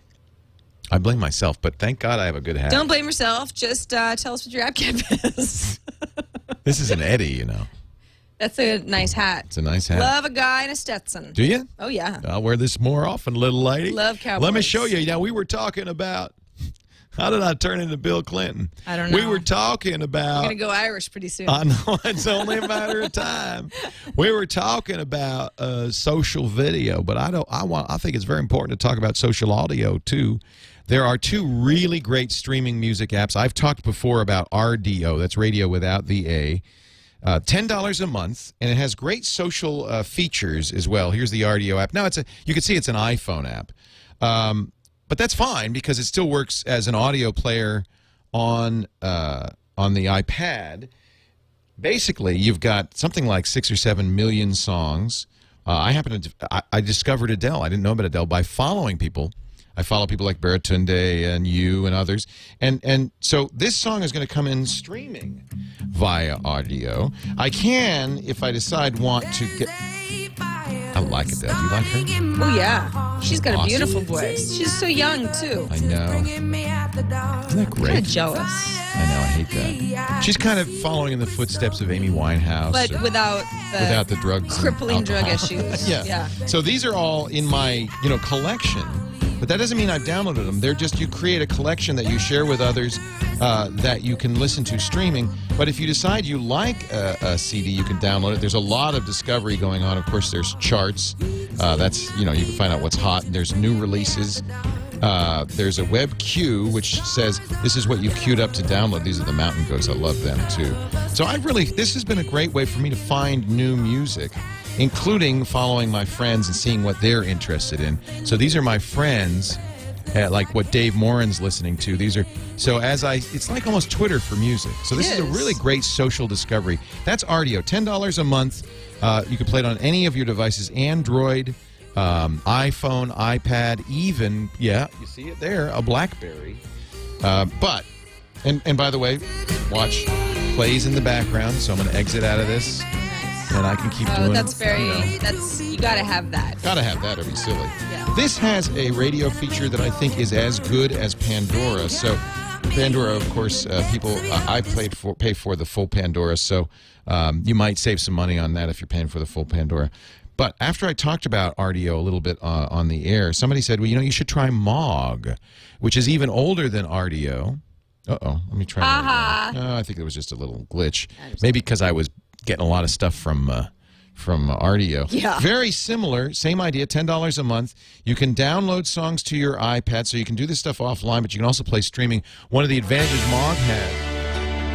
I blame myself, but thank God I have a good hat. Don't blame yourself. Just tell us what your app cap is. This is an Eddie, That's a nice hat. It's a nice hat. Love a guy in a Stetson. Do you? Oh, yeah. I'll wear this more often, little lady. Love cowboys. Let me show you. Now, we were talking about How did I turn into Bill Clinton? I don't know. We were talking about... We're going to go Irish pretty soon. I know. It's only a matter of time. We were talking about social video, but I think it's very important to talk about social audio, too. There are two really great streaming music apps. I've talked before about RDO. That's radio without the A. $10 a month, and it has great social features as well. Here's the RDO app. Now, you can see it's an iPhone app. But that's fine because it still works as an audio player on the iPad. Basically, you've got something like 6 or 7 million songs. I discovered Adele. I didn't know about Adele by following people. I follow people like Baratunde and you and others. And so this song is going to come in streaming via audio. I can, if I decide, want to get... I like Adele. Do you like her? Oh, yeah. She's got a beautiful voice. She's so young, too. I know. Isn't that great? I'm kind of jealous. I know. I hate that. She's kind of following in the footsteps of Amy Winehouse. But without the drugs. Crippling drug issues. Yeah. So these are all in my, collection. But that doesn't mean I've downloaded them. They're just, you create a collection that you share with others that you can listen to streaming. But if you decide you like a CD, you can download it. There's a lot of discovery going on. Of course, there's charts. That's, you can find out what's hot. There's new releases. There's a web queue, which says this is what you've queued up to download. These are the mountain goats. I love them, too. So this has been a great way for me to find new music, including following my friends and seeing what they're interested in. So these are my friends, like what Dave Morin's listening to. It's like almost Twitter for music. So this is a really great social discovery. That's RDO, $10 a month. You can play it on any of your devices, Android, iPhone, iPad, even, you see it there, a BlackBerry. And by the way, watch, plays in the background, so I'm going to exit out of this. And I can keep doing you gotta have that. Gotta have that or be silly. Yeah. This has a radio feature that I think is as good as Pandora. So Pandora, of course, I pay for the full Pandora, so you might save some money on that if you're paying for the full Pandora. But after I talked about RDO a little bit on the air, somebody said, well, you should try Mog, which is even older than RDO. Uh-oh, let me try that again. I think it was just a little glitch. Maybe because I was getting a lot of stuff from RDO. Yeah. Very similar, same idea, $10 a month. You can download songs to your iPad, so you can do this stuff offline, but you can also play streaming. One of the advantages Mog had,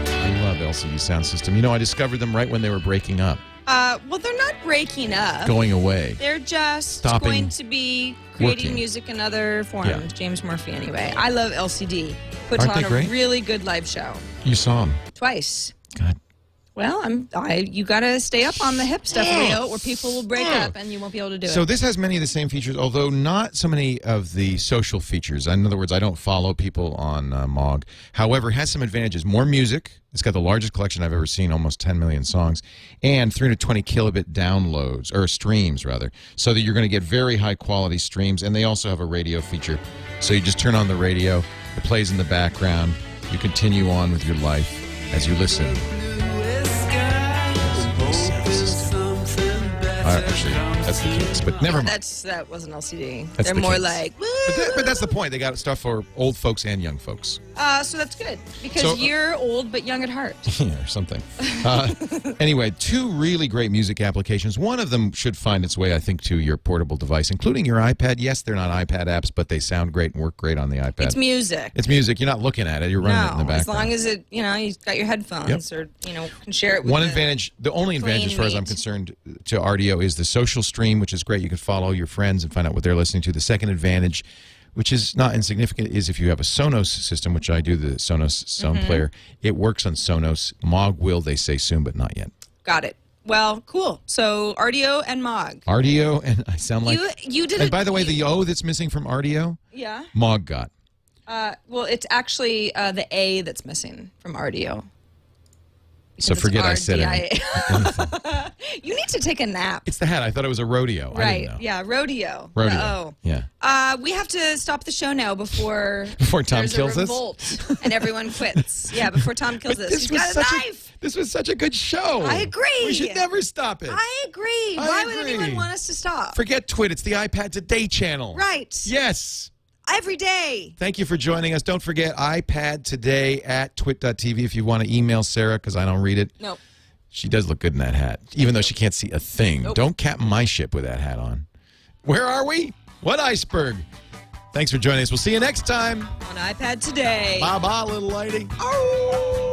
I love LCD Sound System. I discovered them right when they were breaking up. Well, they're not breaking up. Going away. They're just going to be creating music in other forms. Yeah. James Murphy, anyway. I love LCD. Puts on a really good live show. You saw them? Twice. God. Well, you got to stay up on the hip stuff, Leo, or people will break up and you won't be able to do it. So this has many of the same features, although not so many of the social features. In other words, I don't follow people on Mog. However, it has some advantages. More music. It's got the largest collection I've ever seen, almost 10 million songs, and 320 kilobit downloads, or streams, rather, so that you're going to get very high-quality streams, and they also have a radio feature. So you just turn on the radio, it plays in the background, you continue on with your life as you listen. Actually, that's the Kinks, but never mind. That wasn't LCD. They're more Kinks. like... But that's the point. They got stuff for old folks and young folks. So that's good, because you're old but young at heart. Yeah, or something. Anyway, two really great music applications. One of them should find its way, I think, to your portable device, including your iPad. Yes, they're not iPad apps, but they sound great and work great on the iPad. It's music. It's music. You're not looking at it. You're running it in the background. As long as it, you've got your headphones or, can share it with one advantage, the only advantage as far as I'm concerned to RDO is the social stream, which is great. You can follow your friends and find out what they're listening to. The second advantage, which is not insignificant, is if you have a Sonos system, which I do, the Sonos sound player. It works on Sonos. Mog will, they say, soon, but not yet. Got it. Well, cool. So RDO and Mog. RDO, and I sound like... You did. And by the way, the O that's missing from RDO, Mog got. Well, it's actually the A that's missing from RDO. So forget I said it. You need to take a nap. It's the hat. I thought it was a rodeo. Right. I didn't know. Yeah, rodeo. Rodeo. Yeah. We have to stop the show now before Tom kills us and everyone quits. Yeah, before Tom kills us. He's got a knife. This was such a good show. I agree. We should never stop it. I agree. Why would anyone want us to stop? Forget Twit. It's the iPad Today channel. Right. Yes. every day. Thank you for joining us. Don't forget, iPad today at twit.tv if you want to email Sarah, because I don't read it. Nope. She does look good in that hat, even though she can't see a thing. Nope. Don't cap my ship with that hat on. Where are we? What iceberg? Thanks for joining us. We'll see you next time. On iPad today. Bye-bye, little lady. Oh!